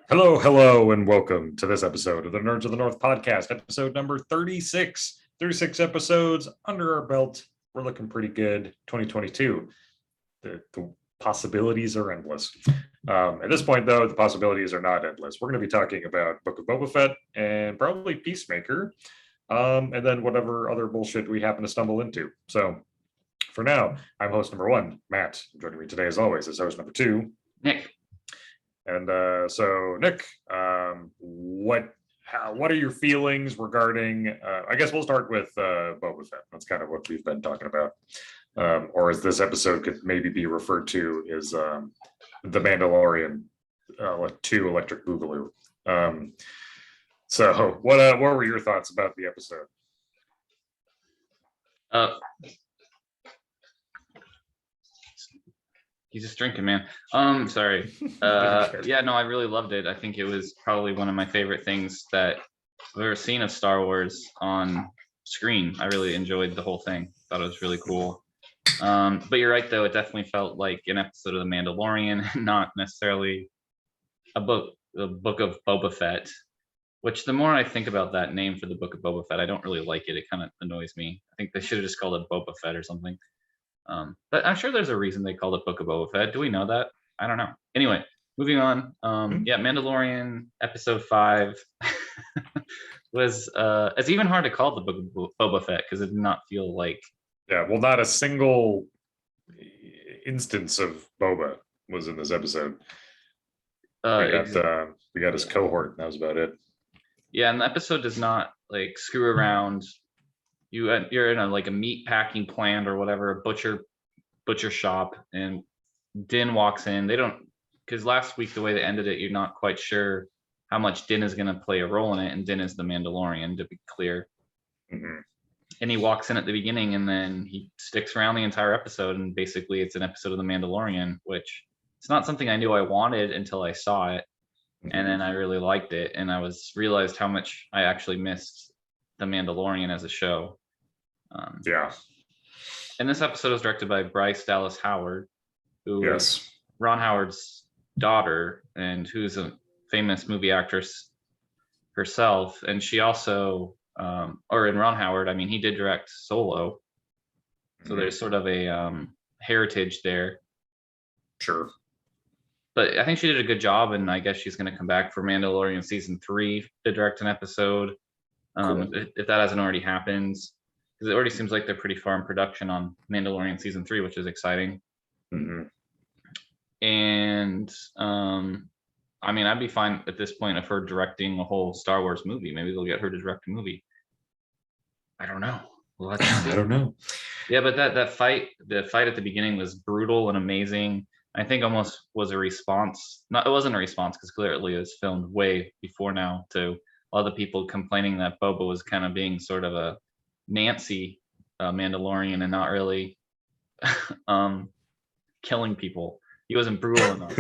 Hello, hello, and welcome to this episode of the Nerds of the North podcast, episode number 36. 36 episodes under our belt. We're looking pretty good. 2022. The possibilities are endless. At this point, though, the possibilities are not endless. We're going to be talking about Book of Boba Fett and probably Peacemaker, and then whatever other bullshit we happen to stumble into. So, for now, I'm host number one, Matt. Joining me today, as always, is host number two, Nick. And so, Nick, what are your feelings regarding? I guess we'll start with Boba Fett. That's kind of what we've been talking about, or as this episode could maybe be referred to as the Mandalorian 2 Electric Boogaloo. So, what were your thoughts about the episode? He's just drinking, man. Sorry. Yeah, no, I really loved it. I think it was probably one of my favorite things that I've ever seen of Star Wars on screen. I really enjoyed the whole thing. Thought it was really cool. But you're right, though. It definitely felt like an episode of The Mandalorian, not necessarily a book of Boba Fett. Which the more I think about that name for the Book of Boba Fett, I don't really like it. It kind of annoys me. I think they should have just called it Boba Fett or something. But I'm sure there's a reason they called it Book of Boba Fett. Do we know that? I don't know. Anyway, moving on. Yeah, Mandalorian episode 5 was it's even hard to call the Book of Boba Fett because it did not feel like. Yeah, well, not a single instance of Boba was in this episode. We got his cohort, and that was about it. Yeah, and the episode does not like screw around. You're in a meat packing plant or whatever, a butcher shop, and Din walks in. They don't, because last week the way they ended it, you're not quite sure how much Din is going to play a role in it, and Din is the Mandalorian, to be clear. Mm-hmm. And he walks in at the beginning, and then he sticks around the entire episode, and basically it's an episode of the Mandalorian, which it's not something I knew I wanted until I saw it, and then I really liked it, and I realized how much I actually missed the Mandalorian as a show. Yeah. And this episode was directed by Bryce Dallas Howard, who is Ron Howard's daughter, and who's a famous movie actress herself. And she also, or in Ron Howard, I mean, he did direct Solo, so there's sort of a heritage there. Sure. But I think she did a good job, and I guess she's going to come back for Mandalorian season 3 to direct an episode, cool. If that hasn't already happened. Because it already seems like they're pretty far in production on Mandalorian season 3, which is exciting. Mm-hmm. And I mean, I'd be fine at this point of her directing a whole Star Wars movie. Maybe they'll get her to direct a movie. I don't know. Well, I don't know. Yeah, but the fight at the beginning was brutal and amazing. I think almost was a response. It wasn't a response because clearly it was filmed way before now to a lot of the people complaining that Boba was kind of being sort of a Nancy Mandalorian and not really killing people. He wasn't brutal enough.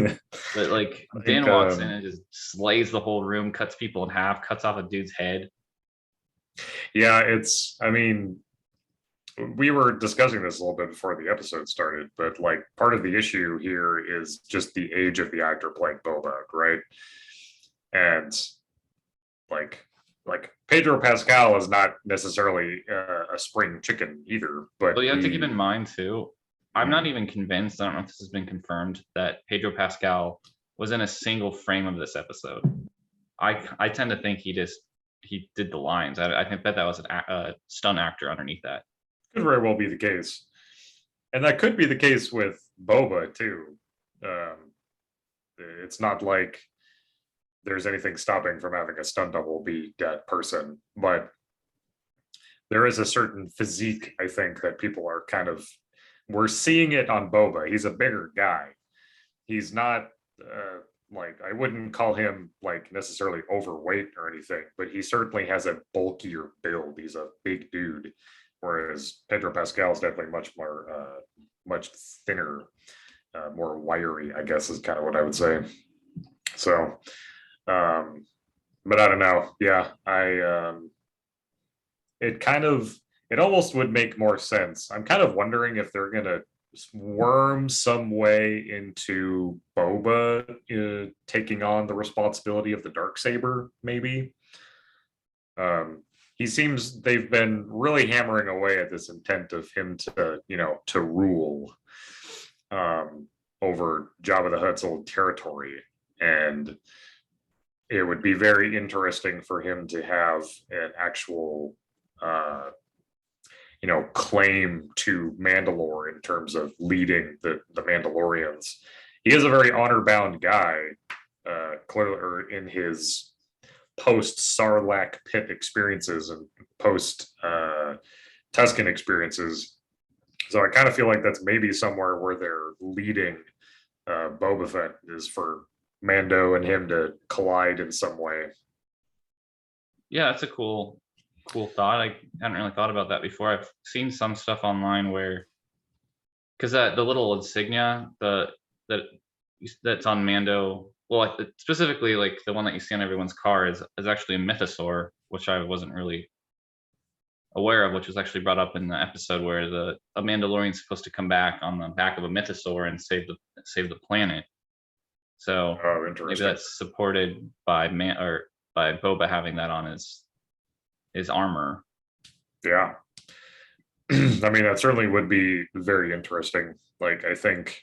But like Din walks in and just slays the whole room, cuts people in half, cuts off a dude's head. Yeah, I mean, we were discussing this a little bit before the episode started, but like part of the issue here is just the age of the actor playing Boba, right? And like Pedro Pascal is not necessarily a spring chicken either, but you have to keep in mind too, I'm not even convinced, I don't know if this has been confirmed, that Pedro Pascal was in a single frame of this episode. I tend to think he did the lines. I think that was a stunt actor underneath that. Could very well be the case, and that could be the case with Boba too. It's not like there's anything stopping from having a stunt double be that person, but there is a certain physique, I think, that people are we're seeing it on Boba. He's a bigger guy. He's not I wouldn't call him like necessarily overweight or anything, but he certainly has a bulkier build. He's a big dude, whereas Pedro Pascal is definitely much thinner, more wiry, I guess is kind of what I would say. So, but I don't know. Yeah, it almost would make more sense. I'm kind of wondering if they're gonna worm some way into Boba taking on the responsibility of the Darksaber, maybe. He seems they've been really hammering away at this intent of him to, to rule over Jabba the Hutt's old territory. And it would be very interesting for him to have an actual claim to Mandalore in terms of leading the Mandalorians. He is a very honor-bound guy, clearly in his post-Sarlacc pit experiences and post-Tusken experiences. So I kind of feel like that's maybe somewhere where they're leading Boba Fett, is for Mando and him to collide in some way. Yeah, that's a cool thought. I hadn't really thought about that before. I've seen some stuff online where, because the little insignia that's on Mando, well, specifically like the one that you see on everyone's car is actually a mythosaur, which I wasn't really aware of, which was actually brought up in the episode where a Mandalorian is supposed to come back on the back of a mythosaur and save the planet. So maybe that's supported by by Boba having that on his armor. Yeah. I mean, that certainly would be very interesting. Like, I think,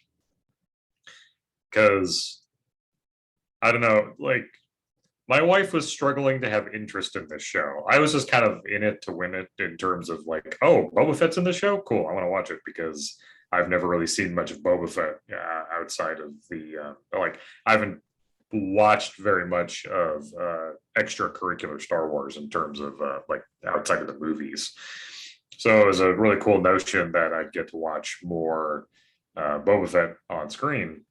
because I don't know, like, my wife was struggling to have interest in this show. I was just kind of in it to win it in terms of like, oh, Boba Fett's in the show? Cool, I want to watch it, because I've never really seen much of Boba Fett outside of the, I haven't watched very much of extracurricular Star Wars in terms of like outside of the movies. So it was a really cool notion that I'd get to watch more Boba Fett on screen.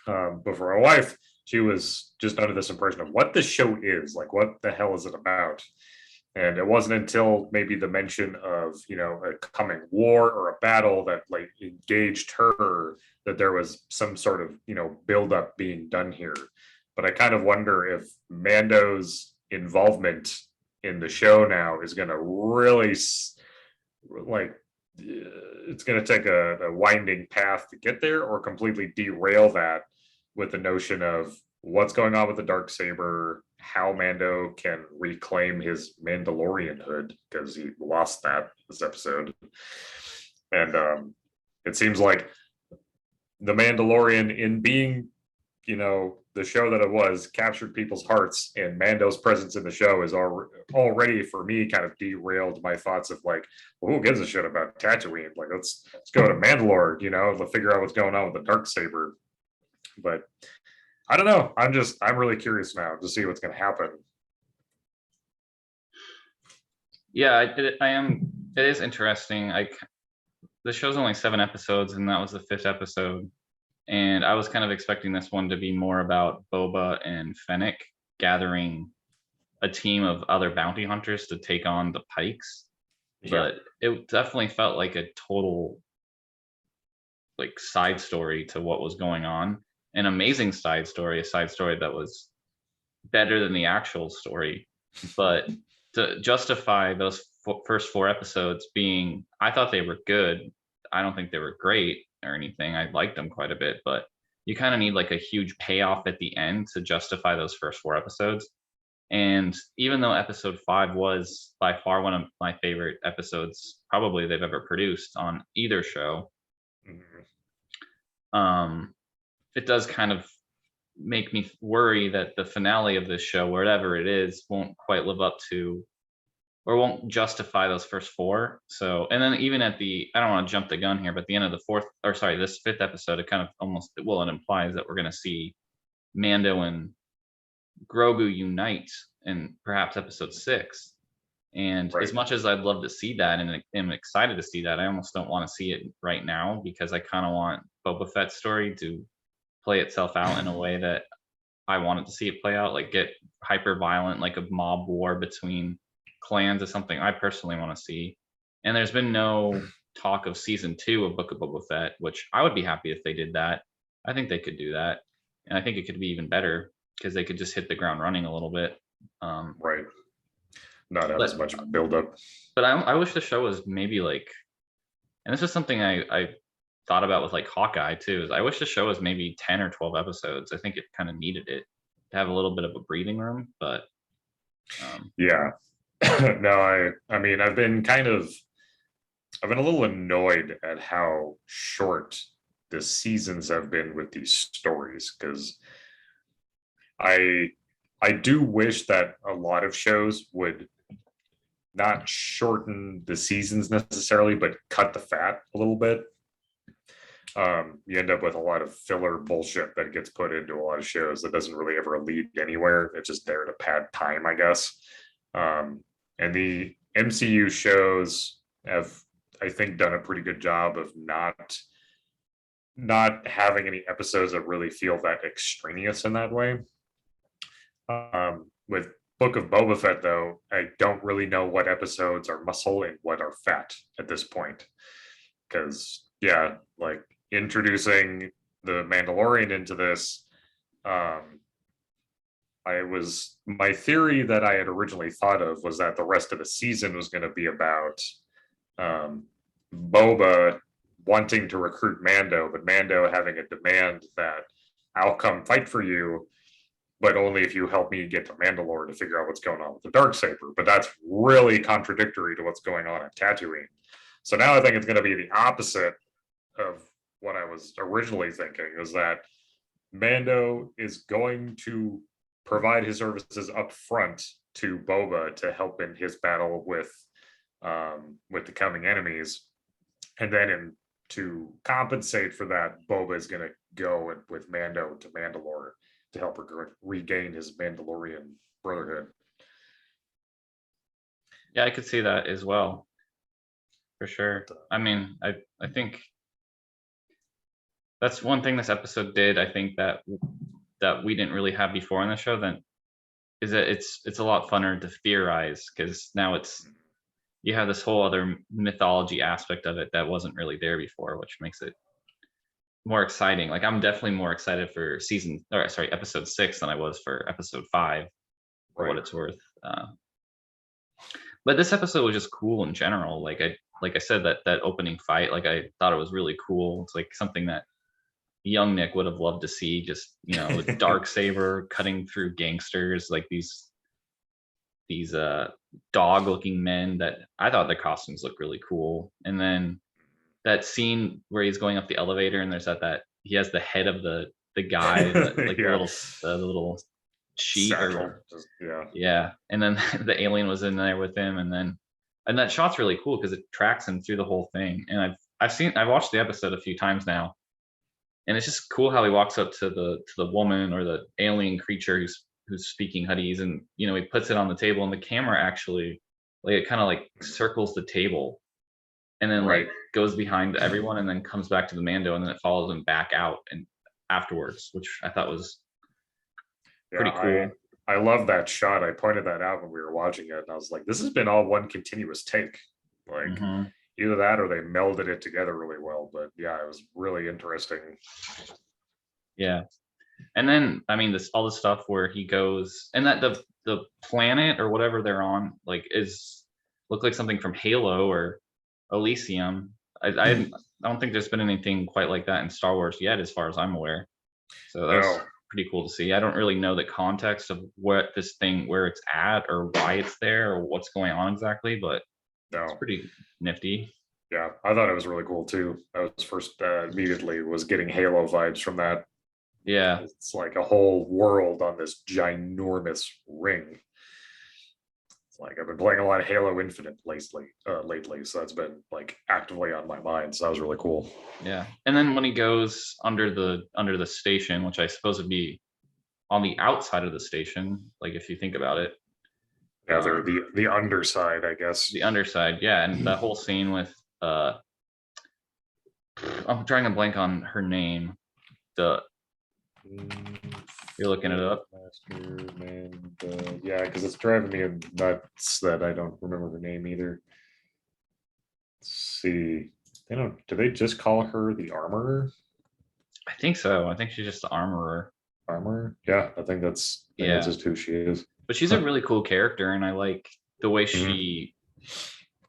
But for my wife, she was just under this impression of what this show is, like, what the hell is it about? And it wasn't until maybe the mention of, a coming war or a battle that like engaged her that there was some sort of, buildup being done here. But I kind of wonder if Mando's involvement in the show now is going to really, like, it's going to take a winding path to get there, or completely derail that with the notion of what's going on with the Darksaber, how Mando can reclaim his Mandalorianhood, because he lost that this episode. And it seems like the Mandalorian, in being, the show that it was, captured people's hearts, and Mando's presence in the show is already, for me, kind of derailed my thoughts of like, well, who gives a shit about Tatooine? Like, let's go to Mandalore, to figure out what's going on with the Darksaber. But I don't know. I'm really curious now to see what's going to happen. Yeah, I am. It is interesting. The show's only 7 episodes, and that was the 5th episode. And I was kind of expecting this one to be more about Boba and Fennec gathering a team of other bounty hunters to take on the Pikes. Yeah. But it definitely felt like a total like side story to what was going on. An amazing side story, a side story that was better than the actual story. But to justify those first 4 episodes being, I thought they were good. I don't think they were great or anything. I liked them quite a bit, but you kind of need like a huge payoff at the end to justify those first 4 episodes. And even though episode 5 was by far one of my favorite episodes probably they've ever produced on either show, it does kind of make me worry that the finale of this show, whatever it is, won't quite live up to, or won't justify those first 4. So, and then even at I don't want to jump the gun here, but at the end of this 5th episode, it kind of almost, well, it implies that we're going to see Mando and Grogu unite in perhaps episode 6. And as much as I'd love to see that, and I'm excited to see that, I almost don't want to see it right now, because I kind of want Boba Fett's story to play itself out in a way that I wanted to see it play out, like get hyper violent, like a mob war between clans is something I personally want to see. And there's been no talk of season 2 of Book of Boba Fett, which I would be happy if they did that. I think they could do that, and I think it could be even better because they could just hit the ground running a little bit. Right. Not have as much build up. But I wish the show was maybe like, and this is something I thought about with like Hawkeye too. Is I wish the show was maybe 10 or 12 episodes. I think it kind of needed it to have a little bit of a breathing room, but Yeah. No, I mean, I've been a little annoyed at how short the seasons have been with these stories, because I I do wish that a lot of shows would not shorten the seasons necessarily, but cut the fat a little bit. You end up with a lot of filler bullshit that gets put into a lot of shows that doesn't really ever lead anywhere. It's just there to pad time, I guess. And the MCU shows have, I think, done a pretty good job of not having any episodes that really feel that extraneous in that way. With Book of Boba Fett, though, I don't really know what episodes are muscle and what are fat at this point. Because, yeah, like introducing the Mandalorian into this, my theory that I had originally thought of was that the rest of the season was going to be about Boba wanting to recruit Mando, but Mando having a demand that I'll come fight for you, but only if you help me get to Mandalore to figure out what's going on with the Darksaber. But that's really contradictory to what's going on at Tatooine. So now I think it's going to be the opposite of what I was originally thinking, is that Mando is going to provide his services up front to Boba to help in his battle with the coming enemies, and then to compensate for that, Boba is going to go with Mando to Mandalore to help regain his Mandalorian brotherhood. yeah, I could see that as well, for sure. I mean, I think that's one thing this episode did. I think that we didn't really have before in the show. Then is that it's a lot funner to theorize, because now you have this whole other mythology aspect of it that wasn't really there before, which makes it more exciting. Like I'm definitely more excited for episode 6 than I was for episode 5, for what it's worth. But this episode was just cool in general. Like I said, that opening fight, like I thought it was really cool. It's like something that young Nick would have loved to see, just with Darksaber cutting through gangsters, like these dog looking men. That I thought the costumes looked really cool. And then that scene where he's going up the elevator and there's that he has the head of the guy, like Yeah. the little sheet yeah. And then the alien was in there with him, and that shot's really cool because it tracks him through the whole thing. And I've watched the episode a few times now, and it's just cool how he walks up to the woman or the alien creature who's speaking Huttese, and he puts it on the table, and the camera actually, like, it kind of like circles the table, and then like goes behind everyone, and then comes back to the Mando, and then it follows him back out and afterwards, which I thought was pretty cool. I love that shot. I pointed that out when we were watching it, and I was like, this has been all one continuous take. Like either that or they melded it together really well. But yeah, it was really interesting. Yeah. And then all the stuff where he goes, and that the planet or whatever they're on, like, look like something from Halo or Elysium. I don't think there's been anything quite like that in Star Wars yet, as far as I'm aware. So that's pretty cool to see. I don't really know the context of where it's at or why it's there or what's going on exactly, but it's pretty nifty. Yeah, I thought it was really cool too. I was first immediately was getting Halo vibes from that. Yeah, it's like a whole world on this ginormous ring. It's like I've been playing a lot of Halo Infinite lately, so that's been like actively on my mind. So that was really cool. Yeah, and then when he goes under the station, which I suppose would be on the outside of the station, like if you think about it. Yeah, they're the underside, I guess. The underside, yeah, and that whole scene with I'm drawing a blank on her name. You're looking it up. Yeah, because it's driving me nuts that I don't remember her name either. Let's see. Do they just call her the Armorer? I think so. I think she's just the Armorer. Armorer? Yeah, I think that's just who she is. But she's a really cool character, and I like the way she,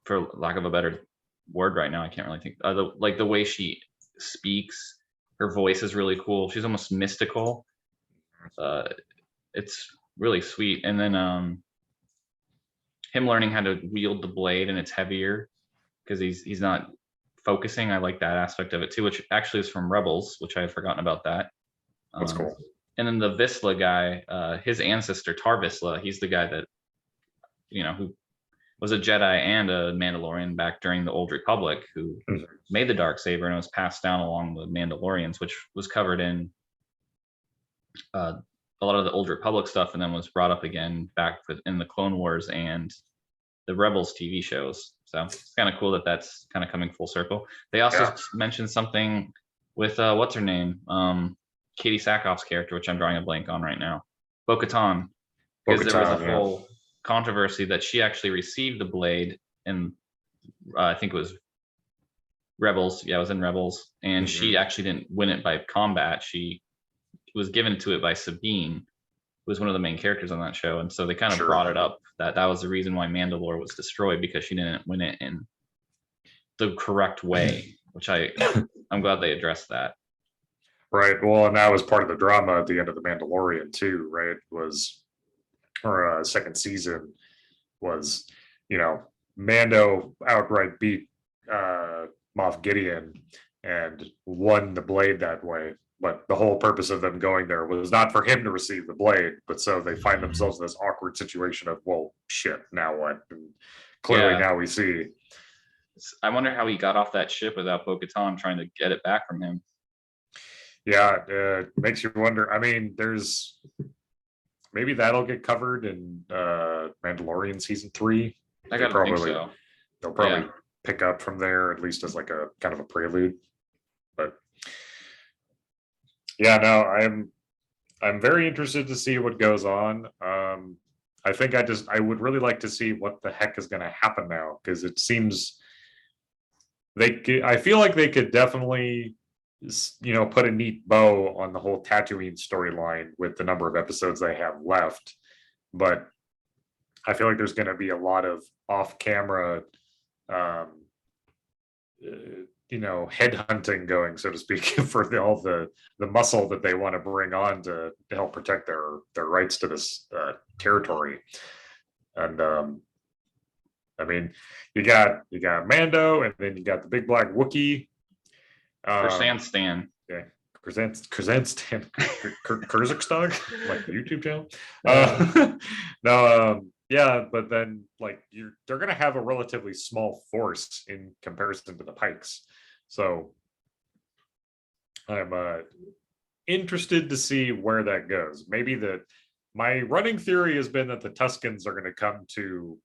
for lack of a better word right now, I can't really think. The way she speaks. Her voice is really cool. She's almost mystical. It's really sweet. And then him learning how to wield the blade, and it's heavier because he's not focusing. I like that aspect of it too, which actually is from Rebels, which I had forgotten about that. That's cool. And then the Vizsla guy, his ancestor Tar Vizsla, he's the guy that, who was a Jedi and a Mandalorian back during the Old Republic, who made the Darksaber, and it was passed down along the Mandalorians, which was covered in a lot of the Old Republic stuff, and then was brought up again back in the Clone Wars and the Rebels TV shows. So it's kind of cool that that's kind of coming full circle. They also mentioned something with what's her name, Katie Sackhoff's character, which I'm drawing a blank on right now, Bo-Katan, because there was a whole controversy that she actually received the blade in I think it was Rebels. Yeah, it was in Rebels, and she actually didn't win it by combat. She was given to it by Sabine, who was one of the main characters on that show, and so they kind of brought it up that was the reason why Mandalore was destroyed, because she didn't win it in the correct way, which I'm glad they addressed that. Right. Well, and that was part of the drama at the end of the Mandalorian too, right? Or second season was, Mando outright beat Moff Gideon and won the blade that way. But the whole purpose of them going there was not for him to receive the blade, but so they find themselves in this awkward situation of, well, shit, now what? And clearly now we see. I wonder how he got off that ship without Bo-Katan trying to get it back from him. Yeah, it makes you wonder. I mean, maybe that'll get covered in Mandalorian season 3. I gotta think so. They'll probably pick up from there, at least as like a kind of a prelude. But yeah, no, I'm very interested to see what goes on. I think I would really like to see what the heck is going to happen now, because it seems I feel like they could definitely put a neat bow on the whole Tatooine storyline with the number of episodes they have left. But I feel like there's going to be a lot of off-camera, headhunting going, so to speak, for all the muscle that they want to bring on to help protect their rights to this territory. And I mean, you got Mando, and then you got the big black Wookiee. Kyrgyzstan. Yeah, Kyrgyzstan, Kyrgyzstan, like the YouTube channel. No, but then they're gonna have a relatively small force in comparison to the Pikes, so I'm interested to see where that goes. Maybe my running theory has been that the Tuskens are going to come to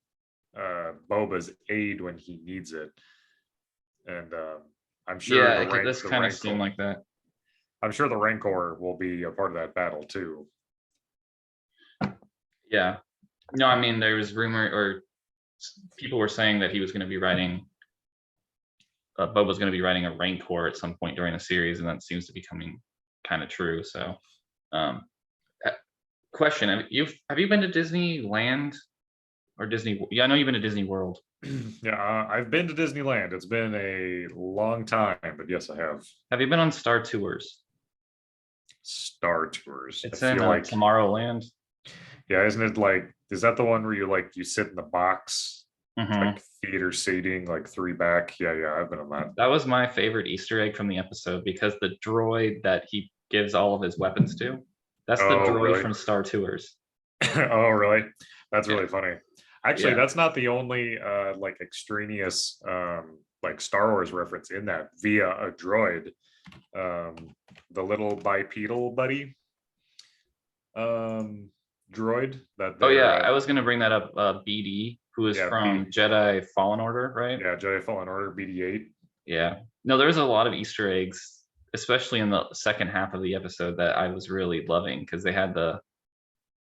Boba's aid when he needs it, and I'm sure this kind of seemed like that. I'm sure the Rancor will be a part of that battle too. Yeah. No, I mean, there was rumor, or people were saying that he was going to be writing, Boba's going to be writing a Rancor at some point during the series, and that seems to be coming kind of true. So, question: have you been to Disneyland or Disney? Yeah, I know you've been to Disney World. Yeah, I've been to Disneyland. It's been a long time, but yes, I have. Have you been on Star Tours? Star Tours. It's in Tomorrowland. Yeah, isn't it is that the one where you sit in the box, like theater seating, like 3 back? Yeah, I've been on that. That was my favorite Easter egg from the episode, because the droid that he gives all of his weapons to, that's the droid from Star Tours. Oh, really? That's really funny. Actually, that's not the only extraneous Star Wars reference in that via a droid. The little bipedal buddy droid that I was gonna bring that up. BD, who is from Jedi Fallen Order, right? Yeah, Jedi Fallen Order, BD-8. Yeah, no, there's a lot of Easter eggs, especially in the second half of the episode, that I was really loving, because they had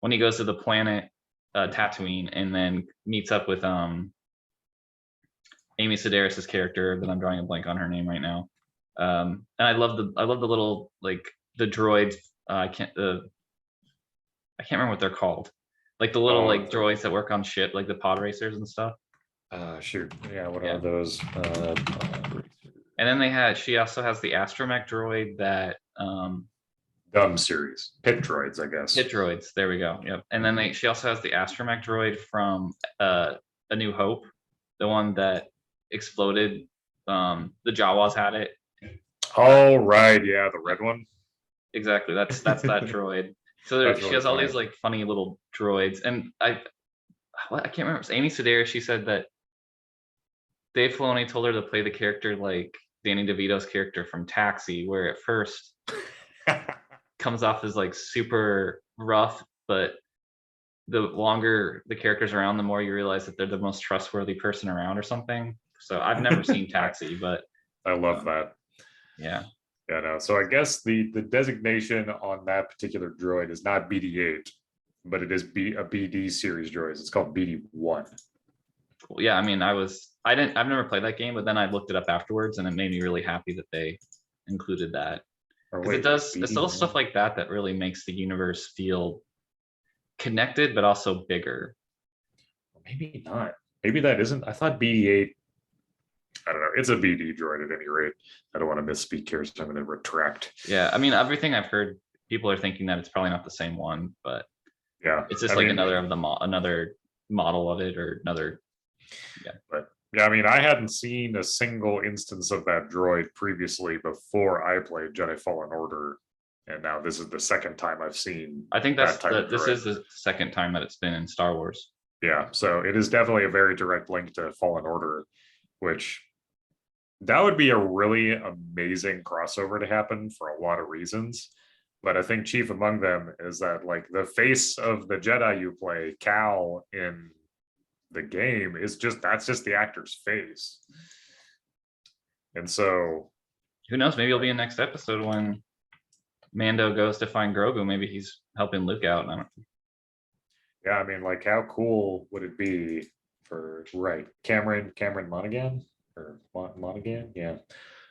when he goes to the planet Tatooine and then meets up with Amy Sedaris's character, that I'm drawing a blank on her name right now. And I love the little the droids. I can't remember what they're called. Like the little droids that work on ship, like the pod racers and stuff. Shoot. Yeah, what are those? And then she also has the astromech droid that Dumb series. Pit droids, I guess. Hit droids. There we go. Yep. And then she also has the astromech droid from A New Hope, the one that exploded. The Jawas had it. Oh right, yeah, the red one. Exactly. That's that droid. So That's she really has all funny. these like funny little droids, and I can't remember. It's Amy Sedaris. She said that Dave Filoni told her to play the character like Danny DeVito's character from Taxi, where at first comes off as like super rough, but the longer the character's around, the more you realize that they're the most trustworthy person around or something. So I've never seen Taxi, but I love that. yeah. Yeah, no. So I guess the designation on that particular droid is not BD-8, but it is a BD series droid. It's called BD-1. Cool. Yeah, I mean, I've never played that game, but then I looked it up afterwards, and it made me really happy that they included that, Or because wait, it's little stuff BD-1? like that that really makes the universe feel connected, but also bigger. Maybe not. Maybe that isn't. I thought BD-8. I don't know. It's a BD droid at any rate. I don't want to misspeak here, so I'm going to retract. Yeah, I mean, everything I've heard, people are thinking that it's probably not the same one, but Yeah, it's just another model of it, or another. Yeah. But yeah, I mean, I hadn't seen a single instance of that droid previously before I played Jedi Fallen Order, and now this is the second time I've seen. I think that type of this droid. is the second time that it's been in Star Wars. Yeah, so it is definitely a very direct link to Fallen Order, which that would be a really amazing crossover to happen for a lot of reasons. But I think chief among them is that like the face of the Jedi you play, Cal, in the game is that's just the actor's face. And so who knows, maybe it'll be in next episode when Mando goes to find Grogu. Maybe he's helping Luke out. Yeah, I mean, like, how cool would it be for Cameron Monaghan or Monaghan, yeah,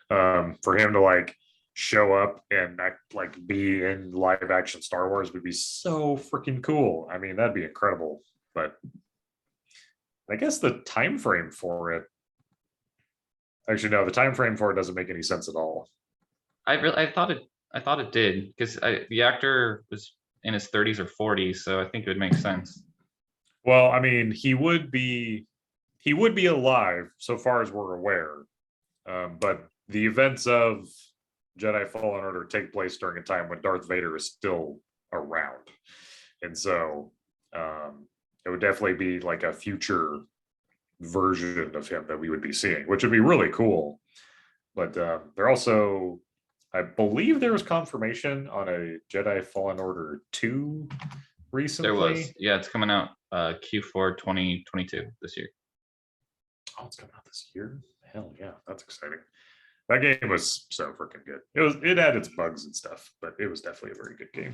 for him to like show up and act, like be in live action Star Wars would be so freaking cool. I mean, that'd be incredible. But I guess the time frame for it, actually, no, the time frame for it doesn't make any sense at all. I thought it did, because the actor was in his 30s or 40s, so I think it would make sense. Well, I mean, he would be alive so far as we're aware, but the events of Jedi Fallen Order take place during a time when Darth Vader is still around, and so it would definitely be like a future version of him that we would be seeing, which would be really cool. But they're also, I believe there was confirmation on a Jedi Fallen Order 2 recently. There was, yeah, it's coming out Q4 2022 this year. Oh, it's coming out this year? Hell yeah, that's exciting. That game was so freaking good. It had its bugs and stuff, but it was definitely a very good game.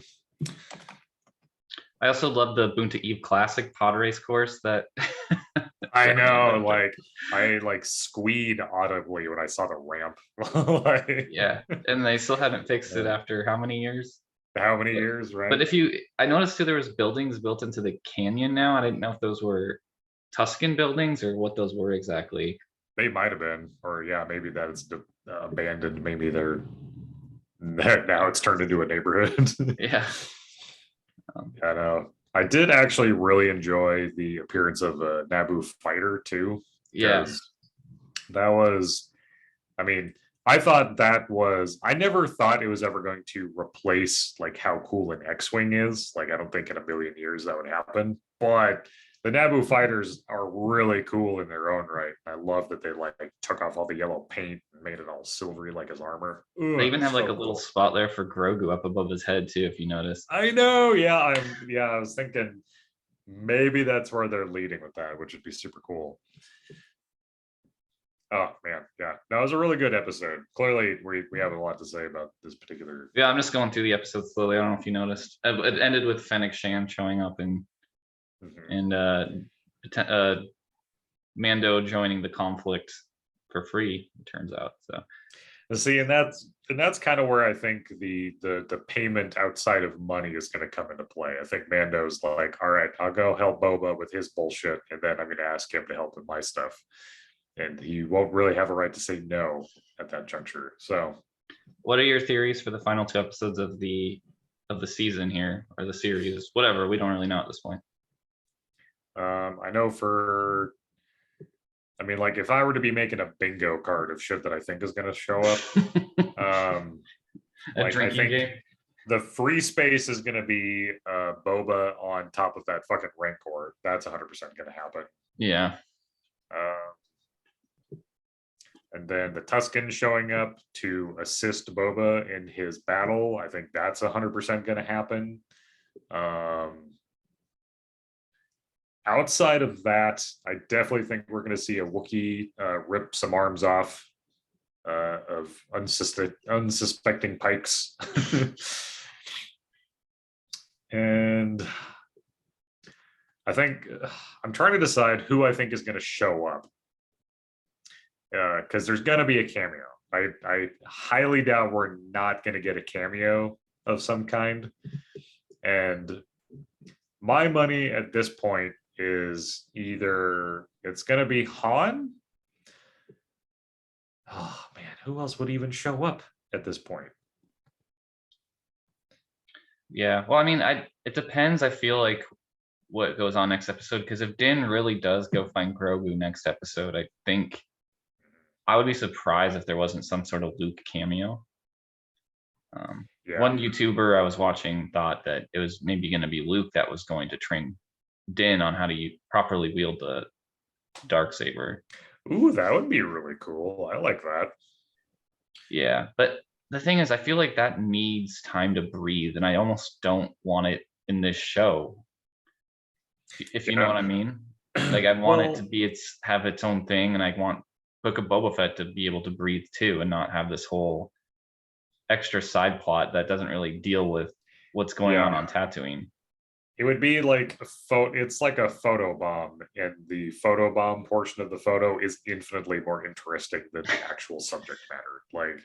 I also love the Boonta Eve Classic pod race course that I know, like I like squeed audibly when I saw the ramp. Like, yeah, and they still haven't fixed it after how many years? How many years, right? But I noticed too, there was buildings built into the canyon now. I didn't know if those were Tusken buildings or what those were exactly. They might have been, or yeah, maybe that it's abandoned. Maybe they're now it's turned into a neighborhood. Yeah. I know. I did actually really enjoy the appearance of a Naboo fighter too. Yeah. That was, I mean, I thought I never thought it was ever going to replace like how cool an X-Wing is. Like, I don't think in a million years that would happen, but the Naboo fighters are really cool in their own right. I love that they like took off all the yellow paint and made it all silvery like his armor. They even have like a little spot there for Grogu up above his head too, if you notice. I know, yeah. I was thinking maybe that's where they're leading with that, which would be super cool. Oh man, yeah. That was a really good episode. Clearly, we have a lot to say about this particular. Yeah, I'm just going through the episode slowly. I don't know if you noticed. It ended with Fennec Shand showing up and Mando joining the conflict for free. It turns out. So see, and that's kind of where I think the payment outside of money is going to come into play. I think Mando's like, all right, I'll go help Boba with his bullshit, and then I'm going to ask him to help with my stuff. and he won't really have a right to say no at that juncture. So, What are your theories for the final 2 episodes of the season here, or the series? Whatever, we don't really know at this point. I know for, I mean, like if I were to be making a bingo card of shit that I think is going to show up, A like I drinking think game. the free space is going to be Boba on top of that fucking Rancor. That's 100% going to happen. Yeah. And then the Tusken showing up to assist Boba in his battle. I think that's 100% going to happen. Outside of that, I definitely think we're going to see a Wookiee rip some arms off of unsuspecting pikes. And I think I'm trying to decide who I think is going to show up. Because there's going to be a cameo. I highly doubt we're not going to get a cameo of some kind. And my money at this point is either it's going to be Han. Oh man, who else would even show up at this point? Yeah. Well, I mean, it depends. I feel like what goes on next episode, because if Din really does go find Grogu next episode, I think I would be surprised if there wasn't some sort of Luke cameo. Yeah. One YouTuber I was watching thought that it was maybe going to be Luke that was going to train Din on how to properly wield the dark saber. Ooh, that would be really cool. I like that. Yeah, but the thing is, I feel like that needs time to breathe, and I almost don't want it in this show. If you know what I mean. Like I want it to be have its own thing, and I want Book of Boba Fett to be able to breathe too, and not have this whole extra side plot that doesn't really deal with what's going on Tatooine. It would be like it's like a photo bomb, and the photo bomb portion of the photo is infinitely more interesting than the actual subject matter. Like,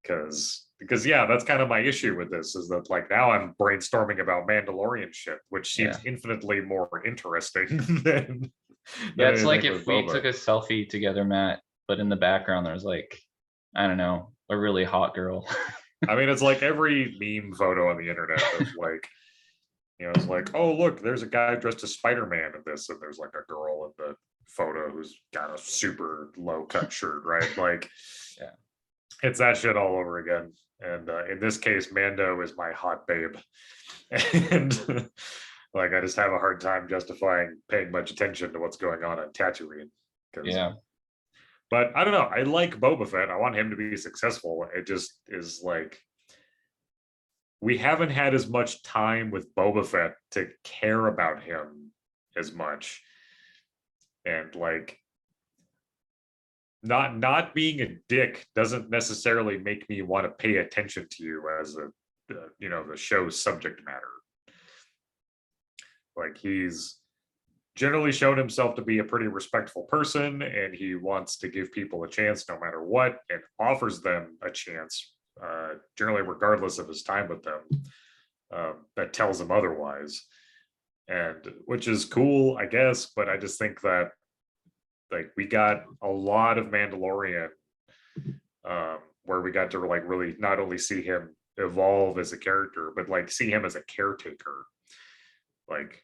because yeah, that's kind of my issue with this, is that like now I'm brainstorming about Mandalorian shit, which seems infinitely more interesting than it's like if we took a selfie together, Matt, but in the background there's like, I don't know, a really hot girl. I mean, it's like every meme photo on the internet of like, you know, it's like, oh look, there's a guy dressed as Spider-Man in this, and there's like a girl in the photo who's got a super low cut shirt, right? Like, yeah, it's that shit all over again. And in this case, Mando is my hot babe, and like I just have a hard time justifying paying much attention to what's going on Tatooine. Yeah. But I don't know. I like Boba Fett. I want him to be successful. It just is like we haven't had as much time with Boba Fett to care about him as much. And like not being a dick doesn't necessarily make me want to pay attention to you as a you know, the show's subject matter. Like he's generally shown himself to be a pretty respectful person, and he wants to give people a chance no matter what, and offers them a chance, generally regardless of his time with them, that tells him otherwise. And which is cool, I guess, but I just think that like we got a lot of Mandalorian where we got to like really not only see him evolve as a character, but like see him as a caretaker. Like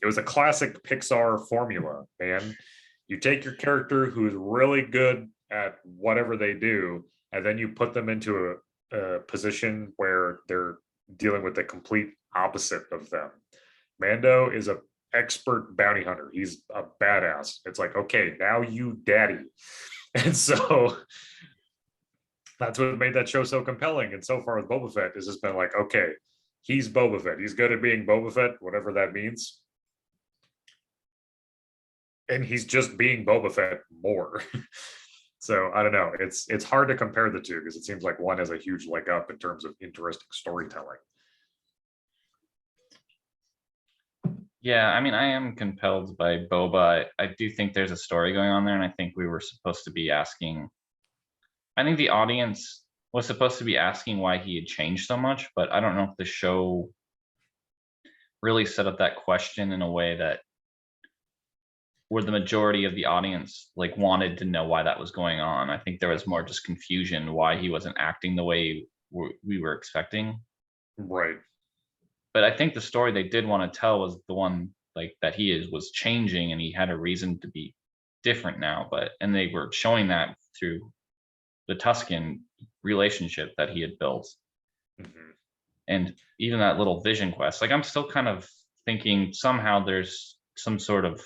it was a classic Pixar formula, man. You take your character who's really good at whatever they do, and then you put them into a position where they're dealing with the complete opposite of them. Mando is a expert bounty hunter. He's a badass. It's like, okay, now you daddy. And so that's what made that show so compelling. And so far with Boba Fett, it's just been like, okay, he's Boba Fett. He's good at being Boba Fett, whatever that means. And he's just being Boba Fett more. So I don't know. It's hard to compare the two because it seems like one has a huge leg up in terms of interesting storytelling. Yeah, I mean, I am compelled by Boba. I do think there's a story going on there, and I think we were supposed to be asking. I think the audience was supposed to be asking why he had changed so much, but I don't know if the show really set up that question in a way that where the majority of the audience like wanted to know why that was going on. I think there was more just confusion why he wasn't acting the way we were expecting. Right. But I think the story they did want to tell was the one like that was changing and he had a reason to be different now. But and they were showing that through the Tuscan relationship that he had built. Mhm. And even that little vision quest, like I'm still kind of thinking somehow there's some sort of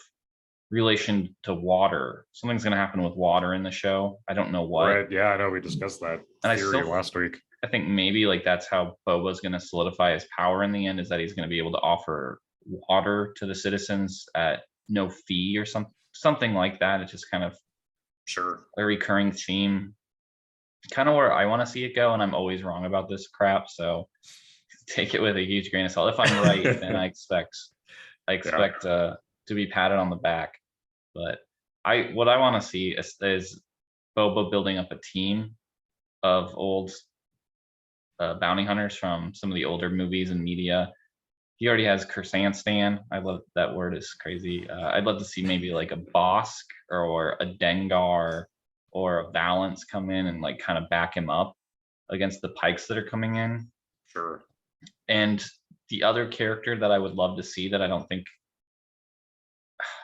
relation to water. Something's going to happen with water in the show. I don't know what. Right. Yeah, I know we discussed that And theory last week. I think maybe like that's how Boba's going to solidify his power in the end, is that he's going to be able to offer water to the citizens at no fee or something like that. It's just kind of Sure. a recurring theme, kind of where I want to see it go. And I'm always wrong about this crap. So take it with a huge grain of salt. If I'm right, then I expect to be patted on the back. But what I want to see is Boba building up a team of old bounty hunters from some of the older movies and media. He already has Kyrsanstan. I love that word, is crazy. I'd love to see maybe like a Bosk or a Dengar or a Valance come in and like kind of back him up against the Pikes that are coming in. Sure. And the other character that I would love to see that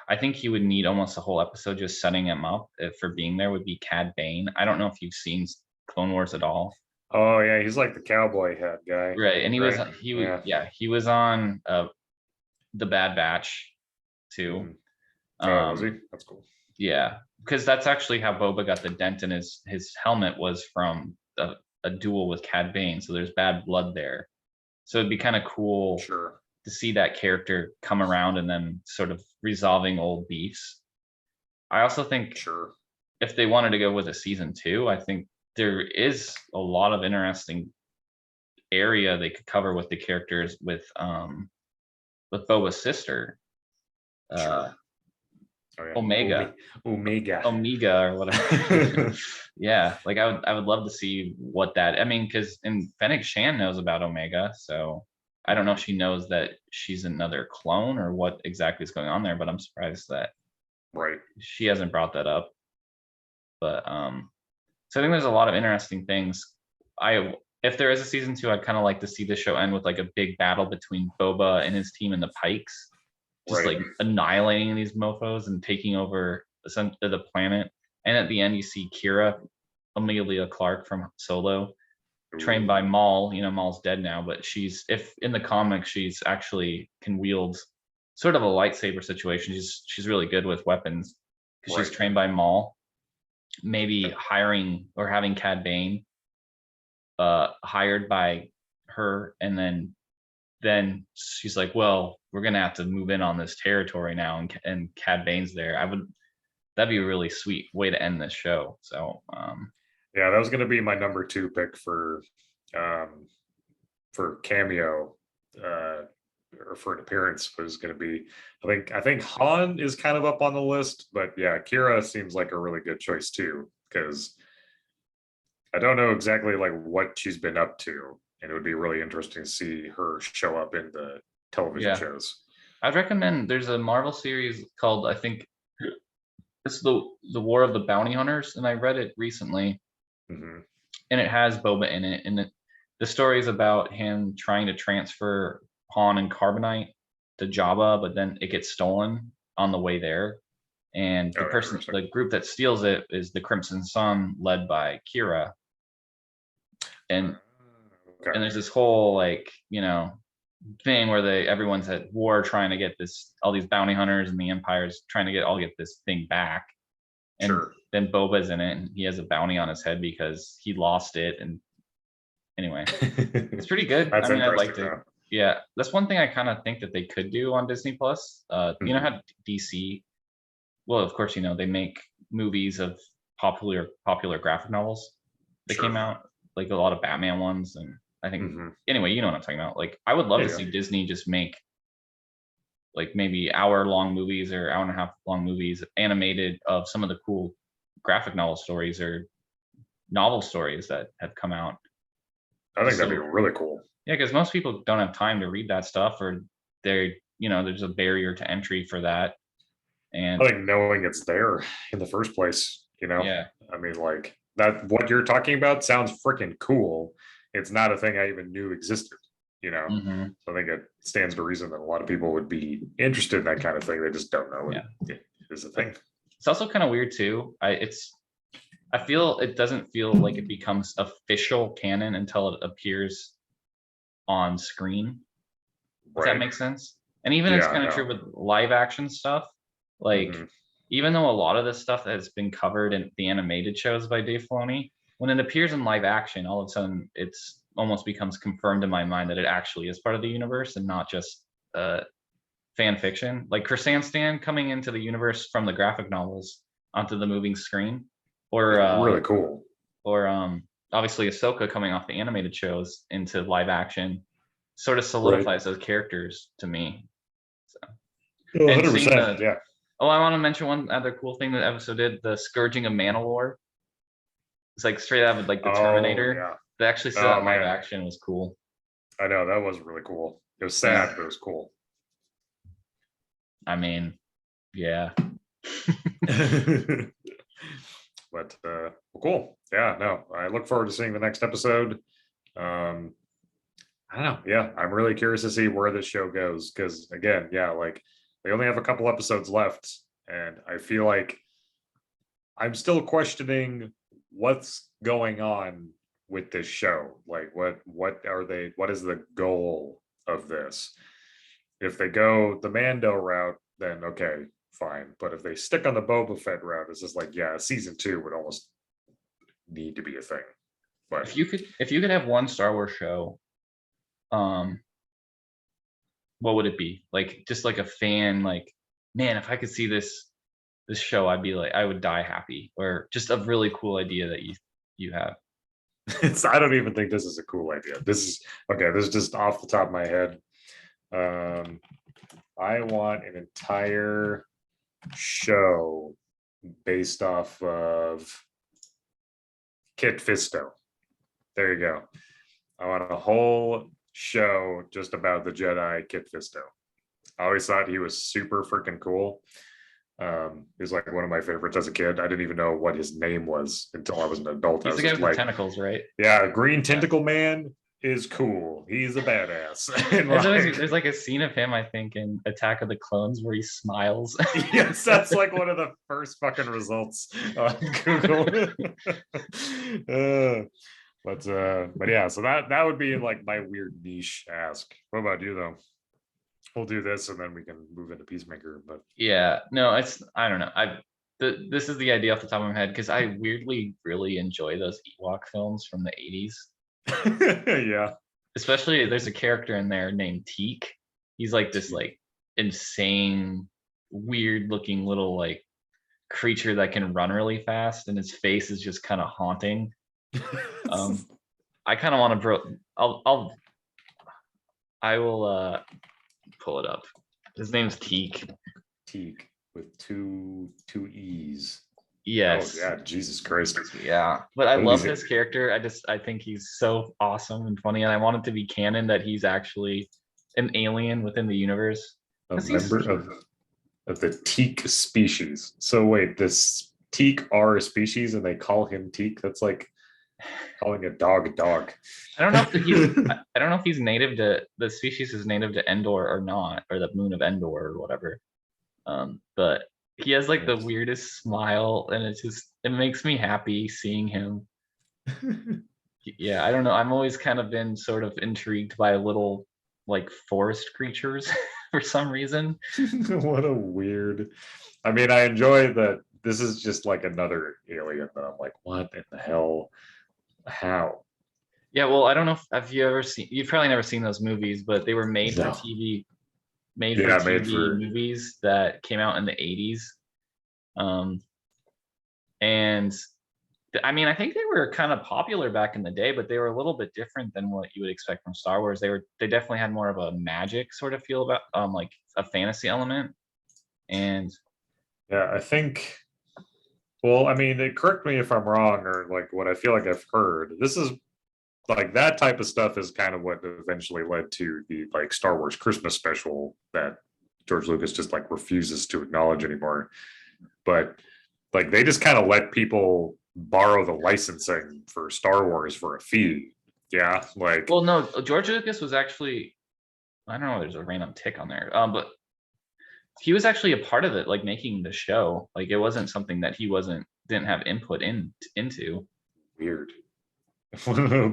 I think he would need almost a whole episode just setting him up for being there would be Cad Bane. I don't know if you've seen Clone Wars at all. Oh yeah, he's like the cowboy hat guy. Right, and he was on the Bad Batch too. Oh, was he? That's cool. Yeah, because that's actually how Boba got the dent in his helmet, was from a duel with Cad Bane. So there's bad blood there. So it'd be kind of cool to see that character come around and then sort of resolving old beefs. I also think if they wanted to go with a season 2, I think there is a lot of interesting area they could cover with the characters with Boba's sister, Omega or whatever. Yeah, like I would love to see what that. I mean, because Fennec Shan knows about Omega, so I don't know if she knows that she's another clone or what exactly is going on there. But I'm surprised that she hasn't brought that up. But so I think there's a lot of interesting things. If there is a season 2, I'd kind of like to see the show end with like a big battle between Boba and his team and the Pikes, just like annihilating these mofos and taking over the planet. And at the end, you see Kira, Amelia Clark from Solo, trained by Maul. You know, Maul's dead now, but if in the comics, she's actually can wield sort of a lightsaber situation. She's really good with weapons because she's trained by Maul. Maybe hiring or having Cad Bane hired by her, and then she's like, well, we're gonna have to move in on this territory now, and Cad Bane's there. That'd be a really sweet way to end this show. So yeah, that was gonna be my number 2 pick for cameo or for an appearance, was going to be, I think Han is kind of up on the list, but yeah, Kira seems like a really good choice too, because I don't know exactly like what she's been up to, and it would be really interesting to see her show up in the television shows. I'd recommend, there's a Marvel series called, I think it's the War of the Bounty Hunters, and I read it recently, and it has Boba in it, and the story is about him trying to transfer Han and Carbonite to Jabba, but then it gets stolen on the way there. And the group that steals it is the Crimson Sun, led by Kira. And there's this whole like, thing where everyone's at war trying to get all these bounty hunters and the Empire's trying to get this thing back. And then Boba's in it, and he has a bounty on his head because he lost it. And anyway, it's pretty good. I mean, I liked it. Yeah, that's one thing I kind of think that they could do on Disney Plus. You know how DC, well, of course, they make movies of popular graphic novels that came out, like a lot of Batman ones, and I think anyway, you know what I'm talking about. Like, I would love to see Disney just make like maybe hour-long movies or hour-and-a-half-long movies animated of some of the cool graphic novel stories or novel stories that have come out. I think that'd be really cool. Yeah, because most people don't have time to read that stuff, or there's a barrier to entry for that. And I think knowing it's there in the first place, yeah, I mean, like that, what you're talking about sounds freaking cool. It's not a thing I even knew existed. hmm So I think it stands to reason that a lot of people would be interested in that kind of thing. They just don't know yeah. it is a thing. It's also kind of weird too. I feel it doesn't feel like it becomes official canon until it appears on screen. If that Right. makes sense. And even it's Yeah, kind of no. true with live action stuff. Like, Mhm. even though a lot of this stuff has been covered in the animated shows by Dave Filoni, when it appears in live action, all of a sudden it's almost becomes confirmed in my mind that it actually is part of the universe and not just fan fiction. Like Chrysanthemum coming into the universe from the graphic novels onto the moving screen, or It's really cool. or obviously Ahsoka coming off the animated shows into live action sort of Right. solidifies those characters to me. So, and seeing 100%. the Yeah. I want to mention one other cool thing that the episode did: the scourging of Mandalore. It's like straight out of like the Oh, Terminator. yeah. They actually see that Oh, in live man. action was cool. I know. That was really cool. It was Yeah, sad, but it was cool. I mean, yeah, But well, cool. Yeah, no. I look forward to seeing the next episode. Um, I don't know. Yeah, I'm really curious to see where this show goes because again, yeah, like they only have a couple episodes left, and I feel like I'm still questioning what's going on with this show. Like what are they what is the goal of this? If they go the Mando route, then okay, fine. But if they stick on the Boba Fett route, it's just like, yeah, season 2 would almost need to be a thing. But if you could have one Star Wars show, um, what would it be? Like just like a fan, like, man, if I could see this show, I'd be like, I would die happy, or just a really cool idea that you have. I don't even think this is a cool idea. This is okay, this is just off the top of my head. Um I want an entire show based off of Kit Fisto. There you go. I want a whole show just about the Jedi Kit Fisto. I always thought he was super freaking cool. He's like one of my favorites as a kid. I didn't even know what his name was until I was an adult. I He's was the guy just with the like, tentacles, right? yeah, Green Yeah. Tentacle Man is cool. He's a badass. And There's like a scene of him, I think, in Attack of the Clones where he smiles. yes, that's like one of the first fucking results on Google. But yeah, so that would be like my weird niche ask. What about you though? We'll do this and then we can move into Peacemaker. But Yeah, no, I don't know. This is the idea off the top of my head because I weirdly really enjoy those Ewok films from the 80s. yeah, Especially there's a character in there named Teak. He's like this like insane, weird looking little like creature that can run really fast, and his face is just kind of haunting. I kind of want to I will pull it up. His name's Teak. Teak with two E's. Yes. Oh yeah, Jesus Christ. Yeah, but I What love is it? his character. I think he's so awesome and funny, and I want it to be canon that he's actually an alien within the universe. A 'Cause member of the teak species. So wait, this teak are a species and they call him teak? That's like calling a dog dog. I don't know if he's I don't know if he's native to the species is native to Endor or not, or the moon of Endor or whatever. But he has like the weirdest smile, and it makes me happy seeing him. Yeah, I don't know. I'm always kind of been sort of intrigued by little like forest creatures for some reason. What a weird. I mean, I enjoy that this is just like another alien, but I'm like, what in the hell? How? Yeah, well, I don't know if have you ever seen you've probably never seen those movies, but they were No. made for Yeah, made TV for movies that came out in the 80s. Um, and I mean, I think they were kind of popular back in the day, but they were a little bit different than what you would expect from Star Wars. They definitely had more of a magic sort of feel about like a fantasy element. And yeah, I think well, I mean, correct me if I'm wrong, or like what I feel like I've heard. This is like that type of stuff is kind of what eventually led to the like Star Wars Christmas special that George Lucas just like refuses to acknowledge anymore. But like they just kind of let people borrow the licensing for Star Wars for a fee. Yeah, like Well, no, George Lucas was actually, I don't know, there's a random tick on there. But he was actually a part of it, like making the show. Like it wasn't something that he didn't have input into. weird,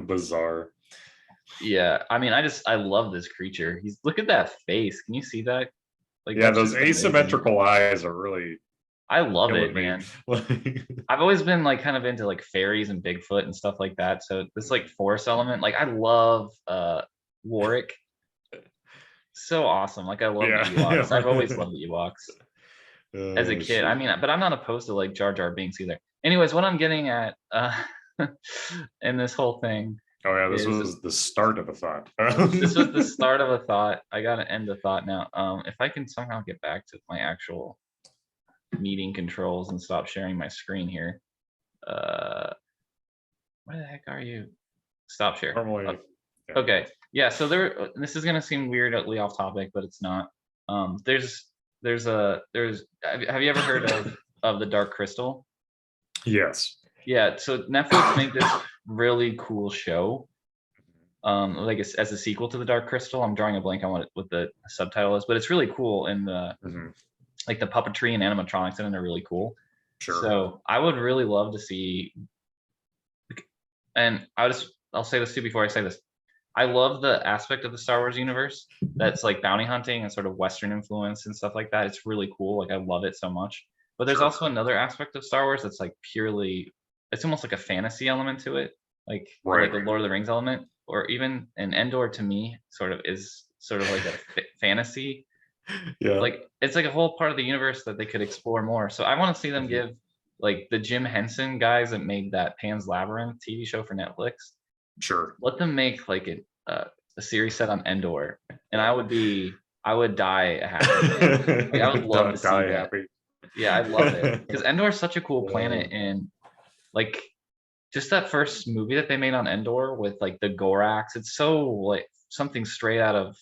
bizarre. Yeah, I mean, I love this creature. Look at that face. Can you see that? Like Yeah, that's those just amazing. asymmetrical eyes are really I love it, killing me. man. I've always been like kind of into like fairies and Bigfoot and stuff like that. So this like forest element, like I love Warwick. So awesome. Like I love the Ewoks. I've always loved the Ewoks as a kid. Shoot. I mean, but I'm not opposed to like Jar Jar Binks either. Anyways, what I'm getting at in this whole thing. Oh yeah, this was the start of a thought. This was the start of a thought. I gotta end the thought now. If I can somehow get back to my actual meeting controls and stop sharing my screen here. Where the heck are you? Stop share. Normally, Oh, yeah. okay. Yeah, so this is gonna seem weirdly off topic, but it's not. There's have you ever heard of the Dark Crystal? Yes. Yeah, so Netflix made this really cool show. Like as a sequel to the Dark Crystal. I'm drawing a blank on what the subtitle is, but it's really cool, and like the puppetry and animatronics in it are really cool. Sure. So I would really love to see, and I'll say this too before I say this. I love the aspect of the Star Wars universe that's like bounty hunting and sort of Western influence and stuff like that. It's really cool. Like I love it so much. But there's also another aspect of Star Wars that's like purely, it's almost like a fantasy element to it, like like a Lord of the Rings element, or even an Endor to me is sort of like a fantasy. Yeah. Like it's like a whole part of the universe that they could explore more. So I want to see them give like the Jim Henson guys that made that Pan's Labyrinth TV show for Netflix. Sure. Let them make like a series set on Endor, and I would die happy. Like, I would love to see that. Happy. Yeah, I love it because Endor is such a cool planet, and like just that first movie that they made on Endor with like the Gorax, it's so like something straight out of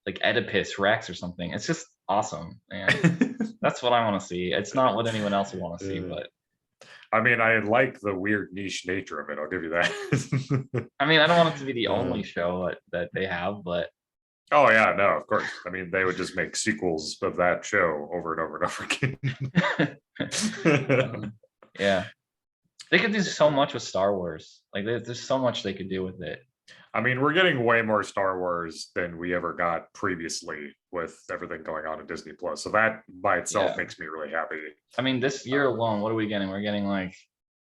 like Oedipus Rex or something. It's just awesome, and that's what I want to see. It's not what anyone else would want to see, but I mean, I like the weird niche nature of it. I'll give you that. I mean, I don't want it to be the only show that they have, but oh yeah, no, of course. I mean, they would just make sequels of that show over and over and over again. Yeah, they could do so much with Star Wars. Like there's so much they could do with it. I mean, we're getting way more Star Wars than we ever got previously with everything going on in Disney Plus. So that by itself makes me really happy. I mean, this year alone, what are we getting? We're getting like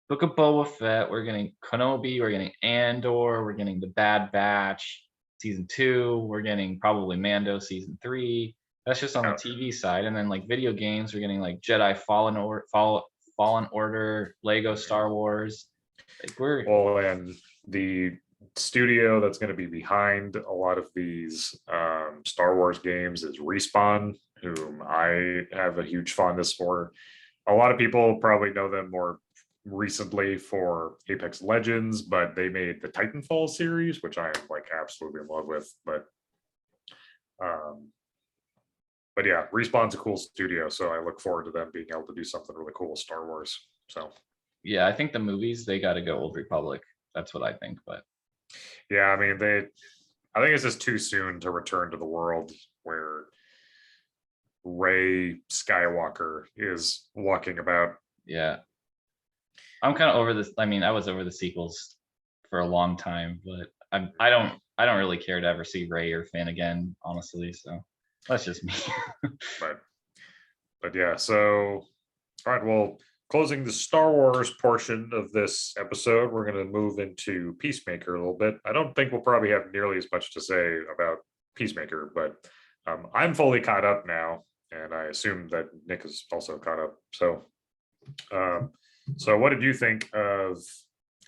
Book of Boba Fett, we're getting Kenobi, we're getting Andor, we're getting The Bad Batch season 2, we're getting probably Mando season 3. That's just on the TV side, and then like video games, we're getting like Jedi Fallen Order, Lego Star Wars. Like and the studio that's going to be behind a lot of these Star Wars games is Respawn, whom I have a huge fondness for. A lot of people probably know them more recently for Apex Legends, but they made the Titanfall series, which I am like absolutely in love with. But yeah, Respawn's a cool studio, so I look forward to them being able to do something really cool with Star Wars. So yeah, I think the movies, they got to go Old Republic. That's what I think. But yeah, I mean, I think it's just too soon to return to the world where Rey Skywalker is walking about. Yeah, I'm kind of over this. I mean, I was over the sequels for a long time, but I don't really care to ever see Rey or Finn again, honestly. So that's just me. but yeah, so all right, well, closing the Star Wars portion of this episode, we're going to move into Peacemaker a little bit. I don't think we'll probably have nearly as much to say about Peacemaker, but I'm fully caught up now, and I assume that Nick is also caught up. So what did you think of,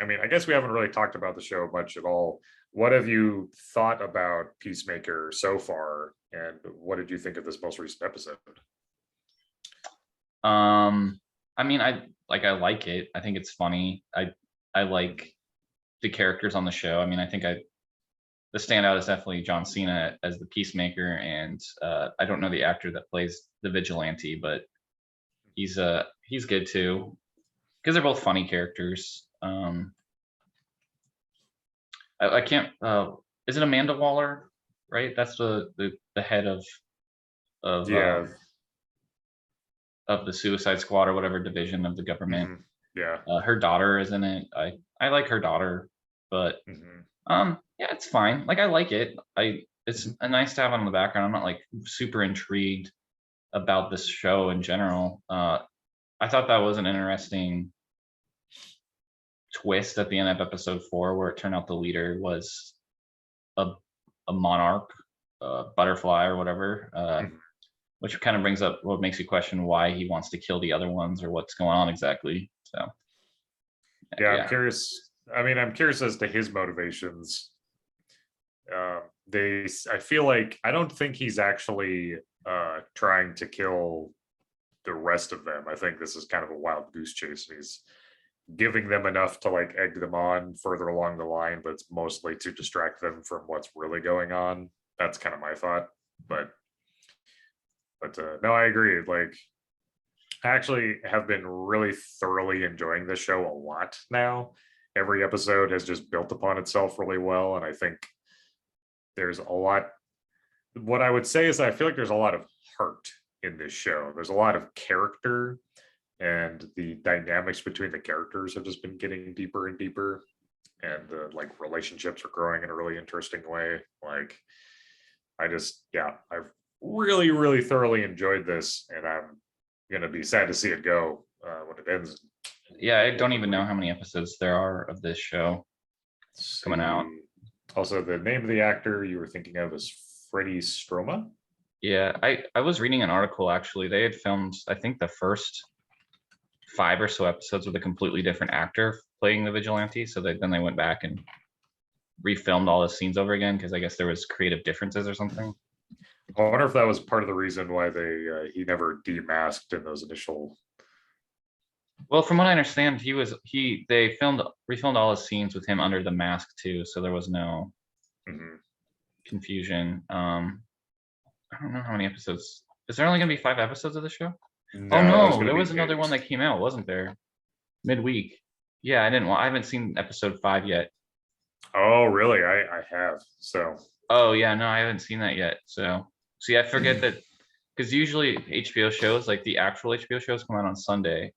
I mean, I guess we haven't really talked about the show much at all. What have you thought about Peacemaker so far, and what did you think of this most recent episode? I mean, I like it. I think it's funny. I like the characters on the show. I mean, I think the standout is definitely John Cena as the Peacemaker, and I don't know the actor that plays the vigilante, but he's good too because they're both funny characters. I can't. Is it Amanda Waller? Right, that's the head of Yeah. of the Suicide Squad or whatever division of the government. Yeah. Her daughter is in it. I like her daughter, but yeah, it's fine. Like I like it. It's a nice to have on the background. I'm not like super intrigued about this show in general. I thought that was an interesting twist at the end of episode 4, where it turned out the leader was a monarch, butterfly or whatever. Which kind of brings up what makes you question why he wants to kill the other ones or what's going on exactly. So yeah. I'm curious. I mean, I'm curious as to his motivations. I feel like I don't think he's actually trying to kill the rest of them. I think this is kind of a wild goose chase. He's giving them enough to like egg them on further along the line, but it's mostly to distract them from what's really going on. That's kind of my thought. But no, I agree. Like, I actually have been really thoroughly enjoying this show a lot now. Every episode has just built upon itself really well, and I think there's a lot. What I would say is I feel like there's a lot of heart in this show. There's a lot of character, and the dynamics between the characters have just been getting deeper and deeper, and the like relationships are growing in a really interesting way. Like, I've really, really thoroughly enjoyed this, and I'm gonna be sad to see it go when it ends. Yeah, I don't even know how many episodes there are of this show coming out. Also, the name of the actor you were thinking of is Freddie Stroma. Yeah, I was reading an article actually. They had filmed, I think, the first 5 or so episodes with a completely different actor playing the vigilante. So then they went back and refilmed all the scenes over again because I guess there was creative differences or something. I wonder if that was part of the reason why he never demasked in those initial. Well, from what I understand, they refilmed all his scenes with him under the mask too, so there was no confusion. I don't know how many episodes. Is there only going to be 5 episodes of the show? No, there was another one that came out, wasn't there? Midweek. Yeah, I haven't seen episode 5 yet. Oh, really? I have. So. Oh yeah, no, I haven't seen that yet. So see, I forget that because usually HBO shows, like the actual HBO shows, come out on Sunday.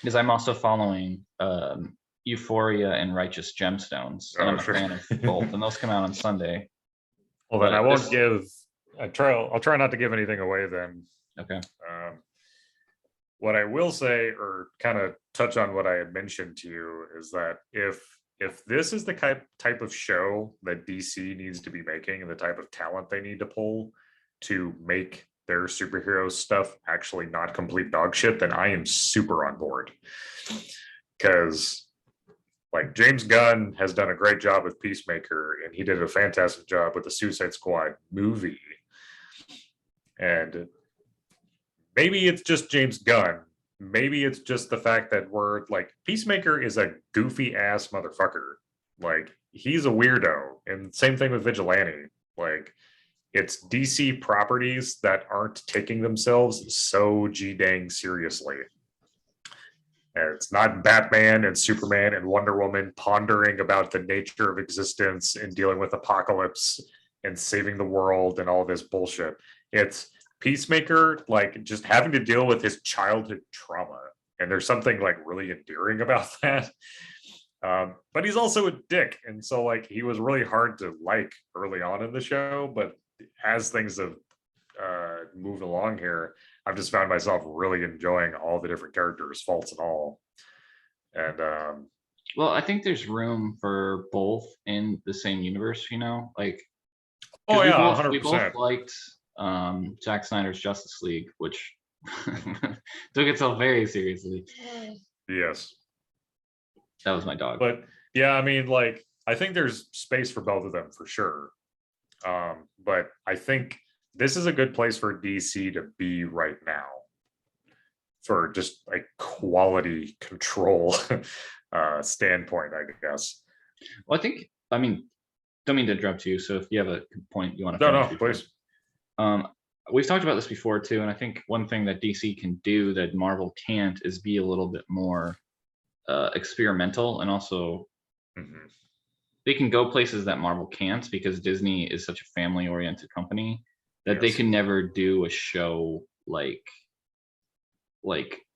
Because I'm also following Euphoria and Righteous Gemstones, and I'm a fan of both, and those come out on Sunday. Well, then I won't give. I'll try not to give anything away then. Okay. What I will say, or kind of touch on what I had mentioned to you, is that if this is the type of show that DC needs to be making and the type of talent they need to pull to make their superhero stuff actually not complete dog shit, then I am super on board. Because like James Gunn has done a great job with Peacemaker, and he did a fantastic job with the Suicide Squad movie. And maybe it's just James Gunn. Maybe it's just the fact that we're like, Peacemaker is a goofy ass motherfucker. Like, he's a weirdo. And same thing with Vigilante. Like, it's DC properties that aren't taking themselves so g-dang seriously. And it's not Batman and Superman and Wonder Woman pondering about the nature of existence and dealing with apocalypse and saving the world and all this bullshit. It's Peacemaker, like, just having to deal with his childhood trauma. And there's something like really endearing about that. But he's also a dick. And so like he was really hard to like early on in the show, but as things have moved along here, I've just found myself really enjoying all the different characters, faults and all. And well, I think there's room for both in the same universe, you know, like oh yeah, 100%. 100%. We both liked Zack Snyder's Justice League, which took itself very seriously. Yes. That was my dog. But yeah, I mean, like, I think there's space for both of them for sure. But I think this is a good place for DC to be right now for just like quality control standpoint, I guess. Well, I mean, don't mean to interrupt you. So if you have a point you want to No, finish no, before. please. We've talked about this before too, and I think one thing that DC can do that Marvel can't is be a little bit more experimental, and also Mhm. they can go places that Marvel can't because Disney is such a family-oriented company that they Yes. can never do a show like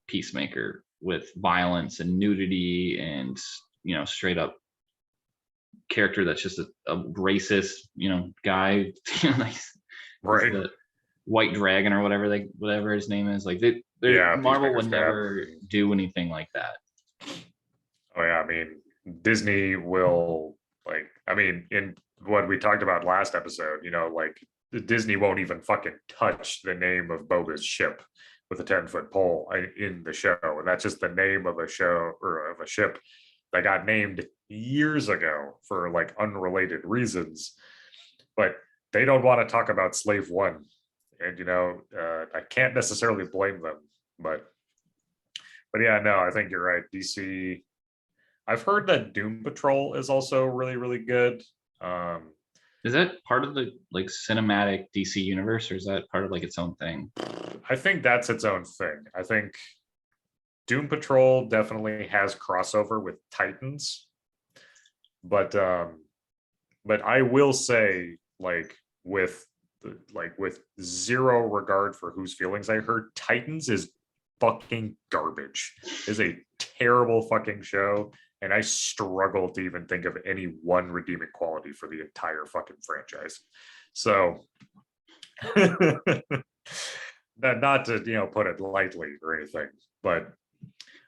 Peacemaker with violence and nudity and straight up character that's just a racist guy like Right. the White Dragon or whatever his name is. Like Yeah, Marvel Peacemaker's would dad. never do anything like that. Oh yeah, I mean, Disney will I mean, in what we talked about last episode, like Disney won't even fucking touch the name of Boba's ship with a 10-foot pole in the show. And that's just the name of a show or of a ship that got named years ago for like unrelated reasons. But they don't want to talk about Slave One. And I can't necessarily blame them, but yeah, no, I think you're right. DC. I've heard that Doom Patrol is also really, really good. Is that part of the like cinematic DC universe, or is that part of like its own thing? I think that's its own thing. I think Doom Patrol definitely has crossover with Titans, but I will say, with zero regard for whose feelings I heard, Titans is fucking garbage. Is a terrible fucking show, and I struggle to even think of any one redeeming quality for the entire fucking franchise. So not to put it lightly or anything, but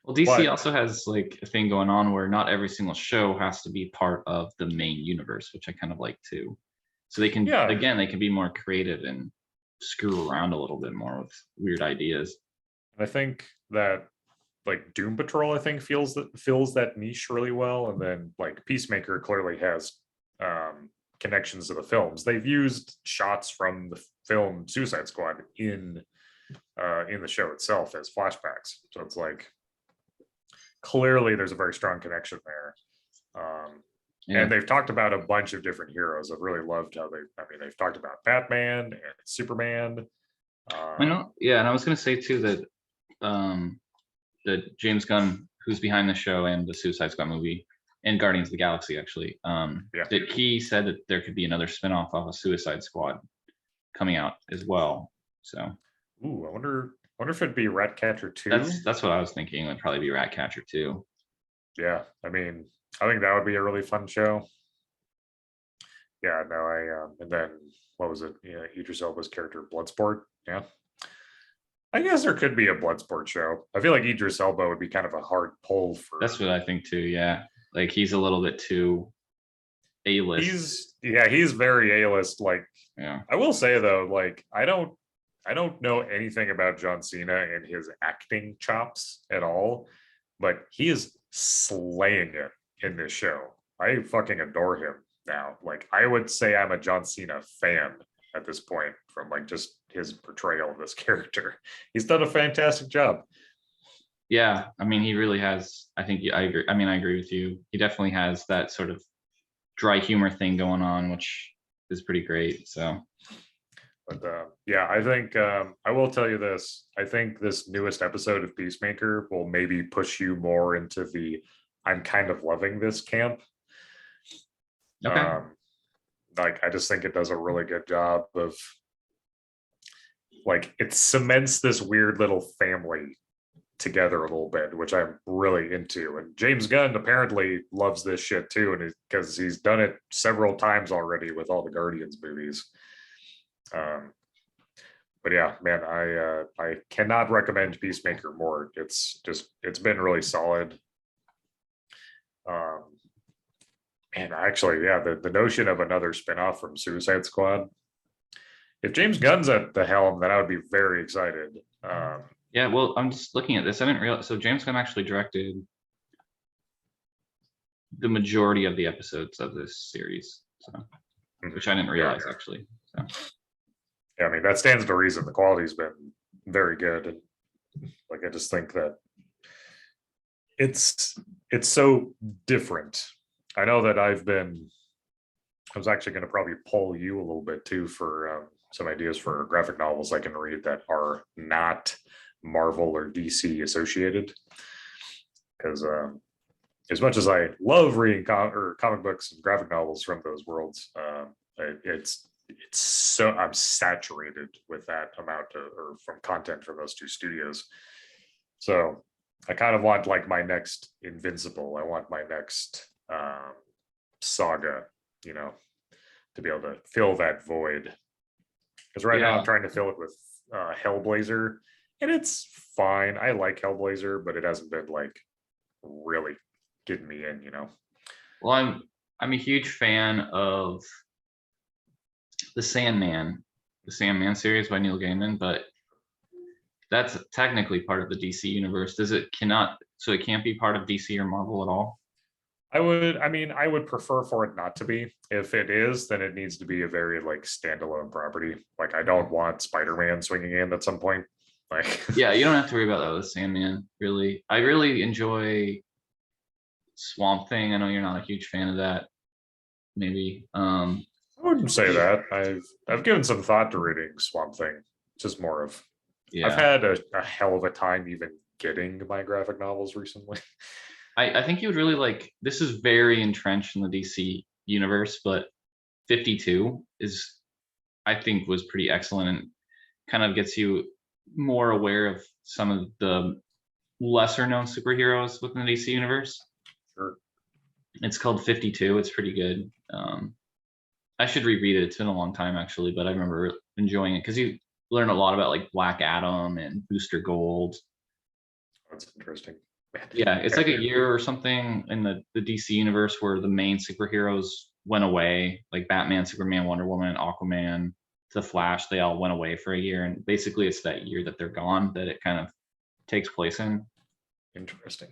Well, DC also has like a thing going on where not every single show has to be part of the main universe, which I kind of like too. So they can they can be more creative and screw around a little bit more with weird ideas. I think that like Doom Patrol, I think fills that niche really well, and then like Peacemaker clearly has connections to the films. They've used shots from the film Suicide Squad in the show itself as flashbacks, so it's like clearly there's a very strong connection there. And they've talked about a bunch of different heroes. I've really loved how they've talked about Batman and Superman. I know, yeah, and I was gonna say too that James Gunn, who's behind the show and the Suicide Squad movie and Guardians of the Galaxy, actually, that he said that there could be another spinoff of a Suicide Squad coming out as well. So, I wonder if it'd be Ratcatcher 2. That's what I was thinking. It would probably be Ratcatcher 2. Yeah, I mean, I think that would be a really fun show. Yeah, no, and then what was it? Yeah, Idris Elba's character, Bloodsport. Yeah, I guess there could be a Bloodsport show. I feel like Idris Elba would be kind of a hard pull for. That's what I think too. Yeah, like he's a little bit too A-list. He's very A-list. Like, yeah, I will say though, like I don't know anything about John Cena and his acting chops at all, but he is slaying it in this show. I fucking adore him now. Like, I would say I'm a John Cena fan at this point from like just his portrayal of this character. He's done a fantastic job. Yeah, I mean, he really has. I think I agree. I mean, I agree with you. He definitely has that sort of dry humor thing going on, which is pretty great. So, but I think I will tell you this. I think this newest episode of Peacemaker will maybe push you more into the I'm kind of loving this camp. Okay. Like, I just think it does a really good job of like it cements this weird little family together a little bit, which I'm really into. And James Gunn apparently loves this shit too, and because he's done it several times already with all the Guardians movies. But yeah, man, I cannot recommend Peacemaker more. It's been really solid. And actually, yeah, the notion of another spinoff from Suicide Squad. If James Gunn's at the helm, then I would be very excited. Yeah, well, I'm just looking at this. I didn't realize. So James Gunn actually directed the majority of the episodes of this series, so, which I didn't realize actually. So. Yeah, I mean, that stands to reason. The quality's been very good, and like I just think that it's so different. I know that I've been I was actually going to probably poll you a little bit too for some ideas for graphic novels I can read that are not Marvel or DC associated. Because as much as I love reading comic books and graphic novels from those worlds, it's so I'm saturated with that amount of, or from content from those two studios. So I kind of want like my next Invincible. I want my next Saga, you know, to be able to fill that void. Because right now I'm trying to fill it with Hellblazer, and it's fine. I like Hellblazer, but it hasn't been like really getting me in, you know. Well, I'm a huge fan of the Sandman series by Neil Gaiman, but that's technically part of the DC universe. So it can't be part of DC or Marvel at all? I would prefer for it not to be. If it is, then it needs to be a very like standalone property. Like I don't want Spider-Man swinging in at some point. Like yeah, you don't have to worry about that with Sandman, really. I really enjoy Swamp Thing. I know you're not a huge fan of that, maybe. I wouldn't say that. I've given some thought to reading Swamp Thing. Just more of I've had a hell of a time even getting my graphic novels recently. I think you would really like, this is very entrenched in the DC universe, but 52 is, I think, was pretty excellent and kind of gets you more aware of some of the lesser known superheroes within the DC universe. Sure. It's called 52. It's pretty good. I should reread it. It's been a long time actually, but I remember enjoying it because you learn a lot about like Black Adam and Booster Gold. That's interesting. Yeah, it's like a year or something in the DC universe where the main superheroes went away, like Batman, Superman, Wonder Woman, Aquaman, the Flash. They all went away for a year, and basically it's that year that they're gone that it kind of takes place in. Interesting.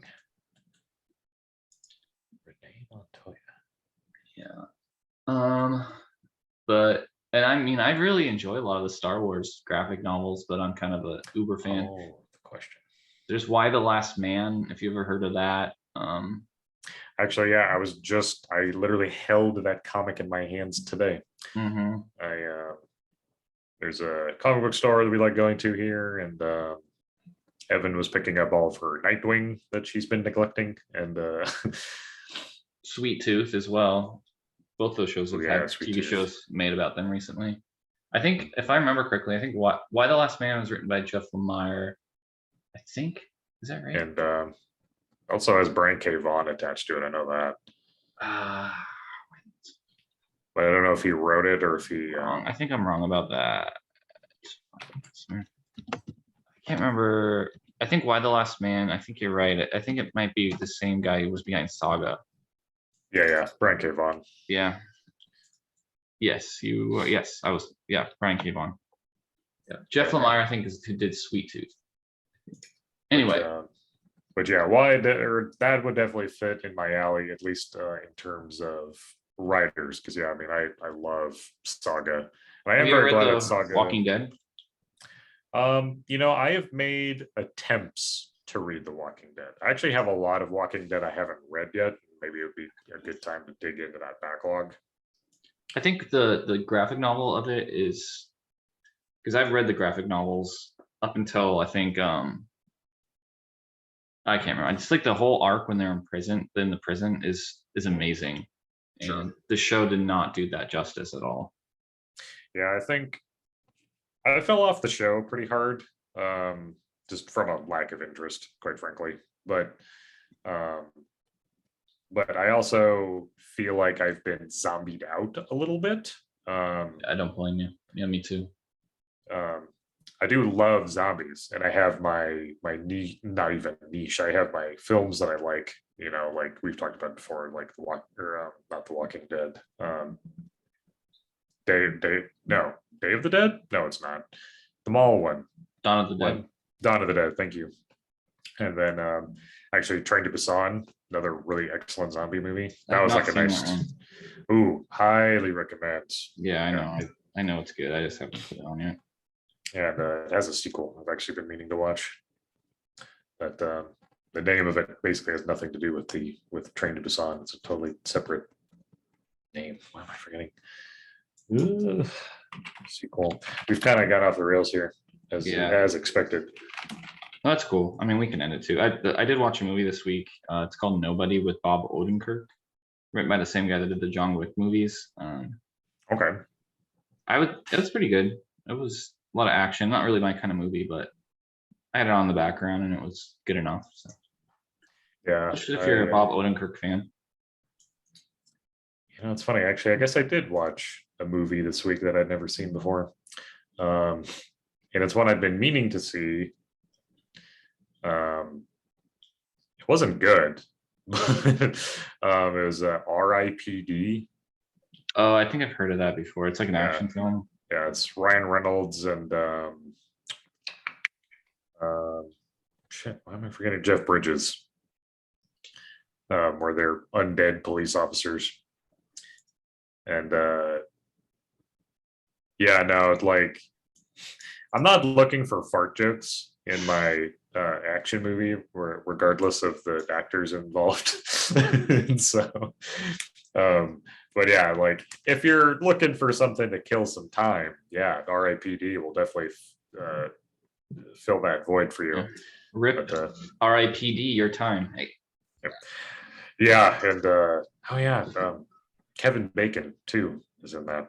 Renee Montoya. Yeah. But and I mean, I really enjoy a lot of the Star Wars graphic novels, but I'm kind of a uber fan. Oh, the question. There's Why the Last Man, if you ever heard of that. Actually, yeah, I literally held that comic in my hands today. Mm-hmm. There's a comic book store that we like going to here, and Evan was picking up all of her Nightwing that she's been neglecting, and Sweet Tooth as well. Both those shows have had Sweet TV Tooth. shows made about them recently. I think, if I remember correctly, I think Why the Last Man was written by Jeff Lemire. I think, is that right? And also has Brian K. Vaughan attached to it. I know that. But I don't know if he wrote it or if he. I think I'm wrong about that. I can't remember. I think Why the Last Man. I think you're right. I think it might be the same guy who was behind Saga. Yeah, Brian K. Vaughan. Yeah. Yes, you. Yes, I was. Yeah, Brian K. Vaughan. Yeah, Jeff Lemire, I think, is who did Sweet Tooth. Anyway. But yeah, that would definitely fit in my alley, at least in terms of writers. Because yeah, I mean, I love Saga, and I am very glad that Saga. Walking Dead. I have made attempts to read The Walking Dead. I actually have a lot of Walking Dead I haven't read yet. Maybe it would be a good time to dig into that backlog. I think the graphic novel of it is, because I've read the graphic novels up until I think I can't remember. Just like the whole arc when they're in the prison is amazing. Sure. And the show did not do that justice at all. Yeah, I think I fell off the show pretty hard, just from a lack of interest, quite frankly. But I also feel like I've been zombied out a little bit. I don't blame you. Yeah, me too. I do love zombies, and I have my niche, not even niche. I have my films that I like. Like we've talked about before, like not The Walking Dead. Day of the Dead. No, it's not the mall one. Dawn of the Dead. Dawn of the Dead. Thank you. And then actually Train to Busan, another really excellent zombie movie. That was like a nice. Highly recommend. Yeah, I know. I know it's good. I just haven't put it on yet. Yeah, and it has a sequel I've actually been meaning to watch. But the name of it basically has nothing to do with Train to Busan. It's a totally separate name? Why am I forgetting? Ugh, sequel. We've kind of got off the rails here, as expected. That's cool. I mean, we can end it too. I did watch a movie this week. It's called Nobody with Bob Odenkirk, written by the same guy that did the John Wick movies. Okay. It was pretty good. It was a lot of action. Not really my kind of movie, but I had it on the background and it was good enough. So. Yeah. Especially if you're a Bob Odenkirk fan. It's funny. Actually, I guess I did watch a movie this week that I'd never seen before. And it's one I've been meaning to see. It wasn't good. It was R.I.P.D. Oh, I think I've heard of that before. It's like an action film. Yeah, it's Ryan Reynolds and shit, why am I forgetting? Jeff Bridges. Where they're undead police officers. And yeah, no, like I'm not looking for fart jokes in my action movie, regardless of the actors involved. And so, but yeah, like if you're looking for something to kill some time, yeah, R.I.P.D. will definitely fill that void for you. Yeah. Rip R.I.P.D. your time. Hey. Yeah, and oh yeah, Kevin Bacon too is in that.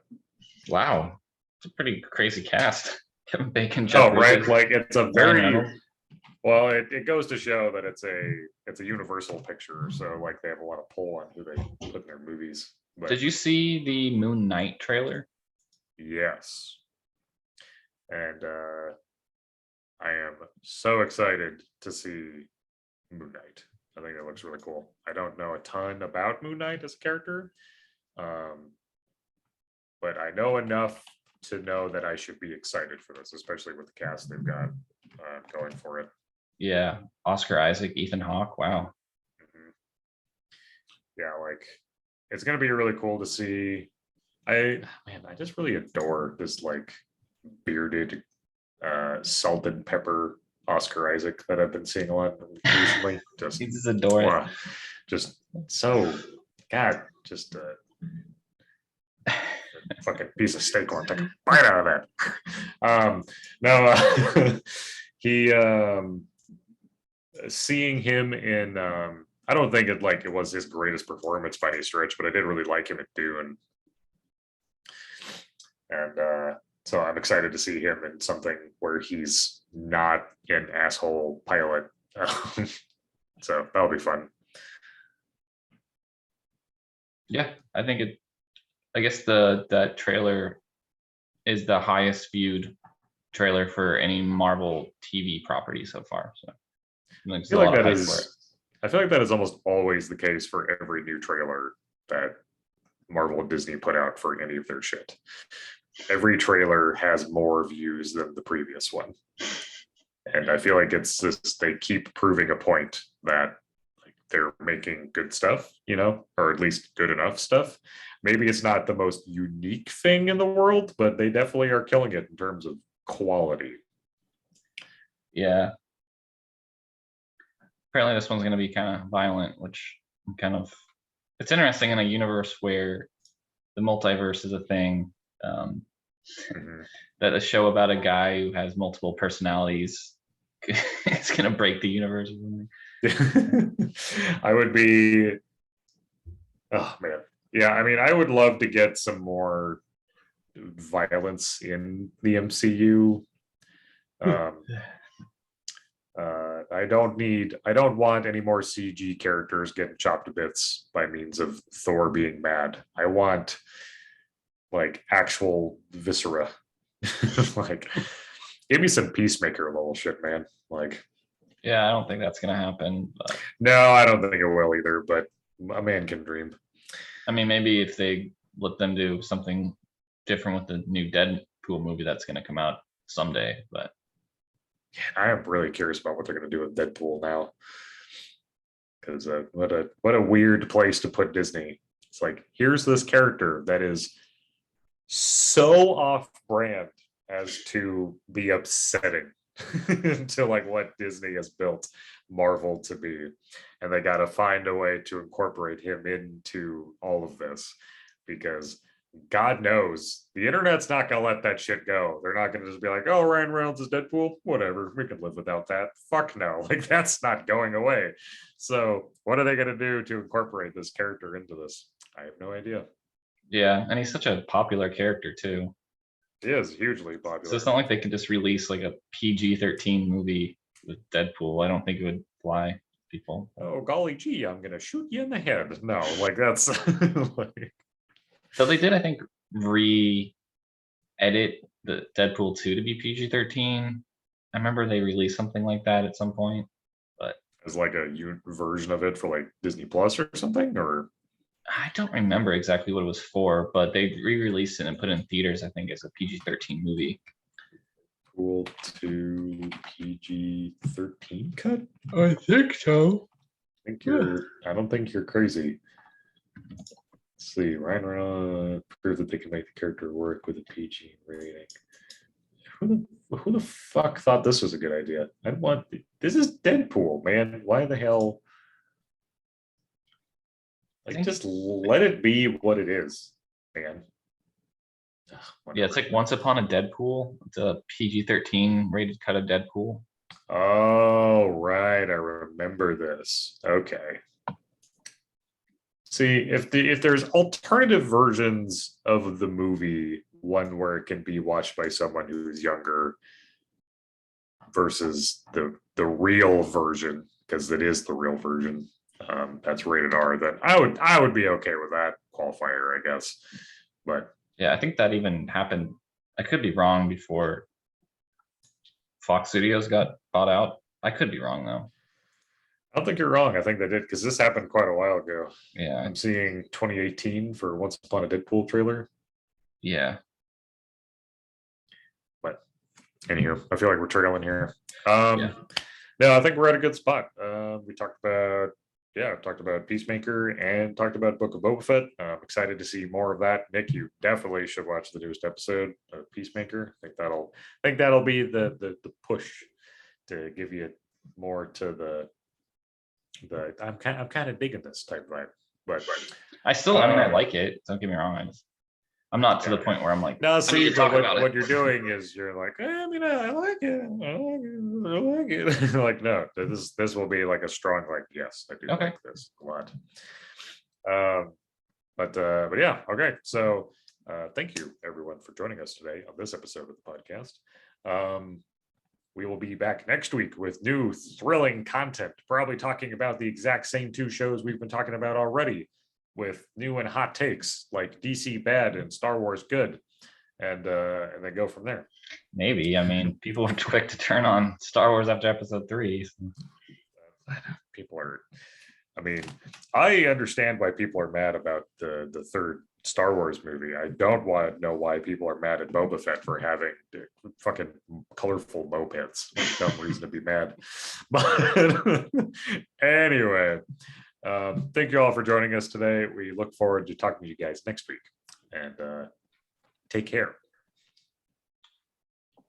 Wow, it's a pretty crazy cast. Kevin Bacon. Jeff Bridges, like it's a very well. It goes to show that it's a universal picture. So like they have a lot of pull on who they put in their movies. But, did you see the Moon Knight trailer? Yes, and I am so excited to see Moon Knight. I think it looks really cool. I don't know a ton about Moon Knight as a character, but I know enough to know that I should be excited for this, especially with the cast they've got going for it. Yeah, Oscar Isaac, Ethan Hawke. Wow. Mm-hmm. Yeah, like it's gonna be really cool to see. I just really adore this like bearded, salt and pepper Oscar Isaac that I've been seeing a lot recently. Just he's adorable. Just so God, just fucking piece of steak. Take a bite out of that. No, he seeing him in. I don't think it was his greatest performance by any stretch, but I did really like him at Dune, and so I'm excited to see him in something where he's not an asshole pilot. So that'll be fun. Yeah, I guess that trailer is the highest viewed trailer for any Marvel TV property so far. So I feel like that is almost always the case for every new trailer that Marvel and Disney put out for any of their shit. Every trailer has more views than the previous one. And I feel like it's just they keep proving a point that they're making good stuff, or at least good enough stuff. Maybe it's not the most unique thing in the world, but they definitely are killing it in terms of quality. Yeah. Apparently this one's going to be kind of violent, which it's interesting in a universe where the multiverse is a thing. That a show about a guy who has multiple personalities it's going to break the universe. I would be, oh man. Yeah, I mean, I would love to get some more violence in the MCU. I don't want any more CG characters getting chopped to bits by means of Thor being mad. I want like actual viscera. Like, give me some Peacemaker level shit, man. Like, yeah, I don't think that's gonna happen. But... No, I don't think it will either. But a man can dream. I mean, maybe if they let them do something different with the new Deadpool movie that's gonna come out someday. But I am really curious about what they're gonna do with Deadpool now. Because what a weird place to put Disney. It's like, here's this character that is so off-brand as to be upsetting to like what Disney has built Marvel to be, and they got to find a way to incorporate him into all of this. because God knows the internet's not going to let that shit go. They're not going to just be like, oh, Ryan Reynolds is Deadpool. Whatever. We can live without that. Fuck no. Like, that's not going away. So, what are they going to do to incorporate this character into this? I have no idea. Yeah, and he's such a popular character too. He is hugely So popular. it's not like they could just release like a PG-13 movie with Deadpool. I don't think it would fly people. Oh, golly gee, I'm going to shoot you in the head. No, like, that's like, So they did, I think, re-edit the Deadpool 2 to be PG-13. I remember they released something like that at some point, but as like a version of it for like Disney Plus or something, or I don't remember exactly what it was for, but they re-released it and put it in theaters, I think, as a PG-13 movie. Cool to PG-13 cut? I think so. I don't think you're crazy. Let's see, Ryan Reynolds proved that they can make the character work with a PG rating. Who the fuck thought this was a good idea? This is Deadpool, man. Why the hell? Like, just let it be what it is, man. Yeah, it's like Once Upon a Deadpool. It's a PG-13 rated cut of Deadpool. Oh, right. I remember this. Okay. See, if there's alternative versions of the movie, one where it can be watched by someone who's younger versus the real version, because it is the real version, that's rated R, then I would be okay with that qualifier, I guess. But yeah, I think that even happened. I could be wrong before Fox Studios got bought out. I could be wrong though. I don't think you're wrong. I think they did, because this happened quite a while ago. Yeah, I'm seeing 2018 for Once Upon a Deadpool trailer. Yeah. But anywho, I feel like we're trailing here. No, I think we're at a good spot. We talked about Peacemaker and talked about Book of Boba Fett. I'm excited to see more of that. Nick, you definitely should watch the newest episode of Peacemaker. I think that'll be the push to give you more to the I'm kind of digging this type vibe. But I mean, I like it. Don't get me wrong. I'm not to the point where I'm like, no, see, but what what you're doing is you're like, I mean, I like it. I like it. Like, no, this will be like a strong, like, yes, I do like this a lot. But yeah, okay. So thank you everyone for joining us today on this episode of the podcast. We will be back next week with new thrilling content, probably talking about the exact same two shows we've been talking about already, with new and hot takes like DC bad and Star Wars good, and then go from there. Maybe. I mean, people were quick to turn on Star Wars after episode 3. So. People are. I mean, I understand why people are mad about the third Star Wars movie. I don't want to know why people are mad at Boba Fett for having fucking colorful mopeds. No reason to be mad. But anyway, thank you all for joining us today. We look forward to talking to you guys next week, and take care.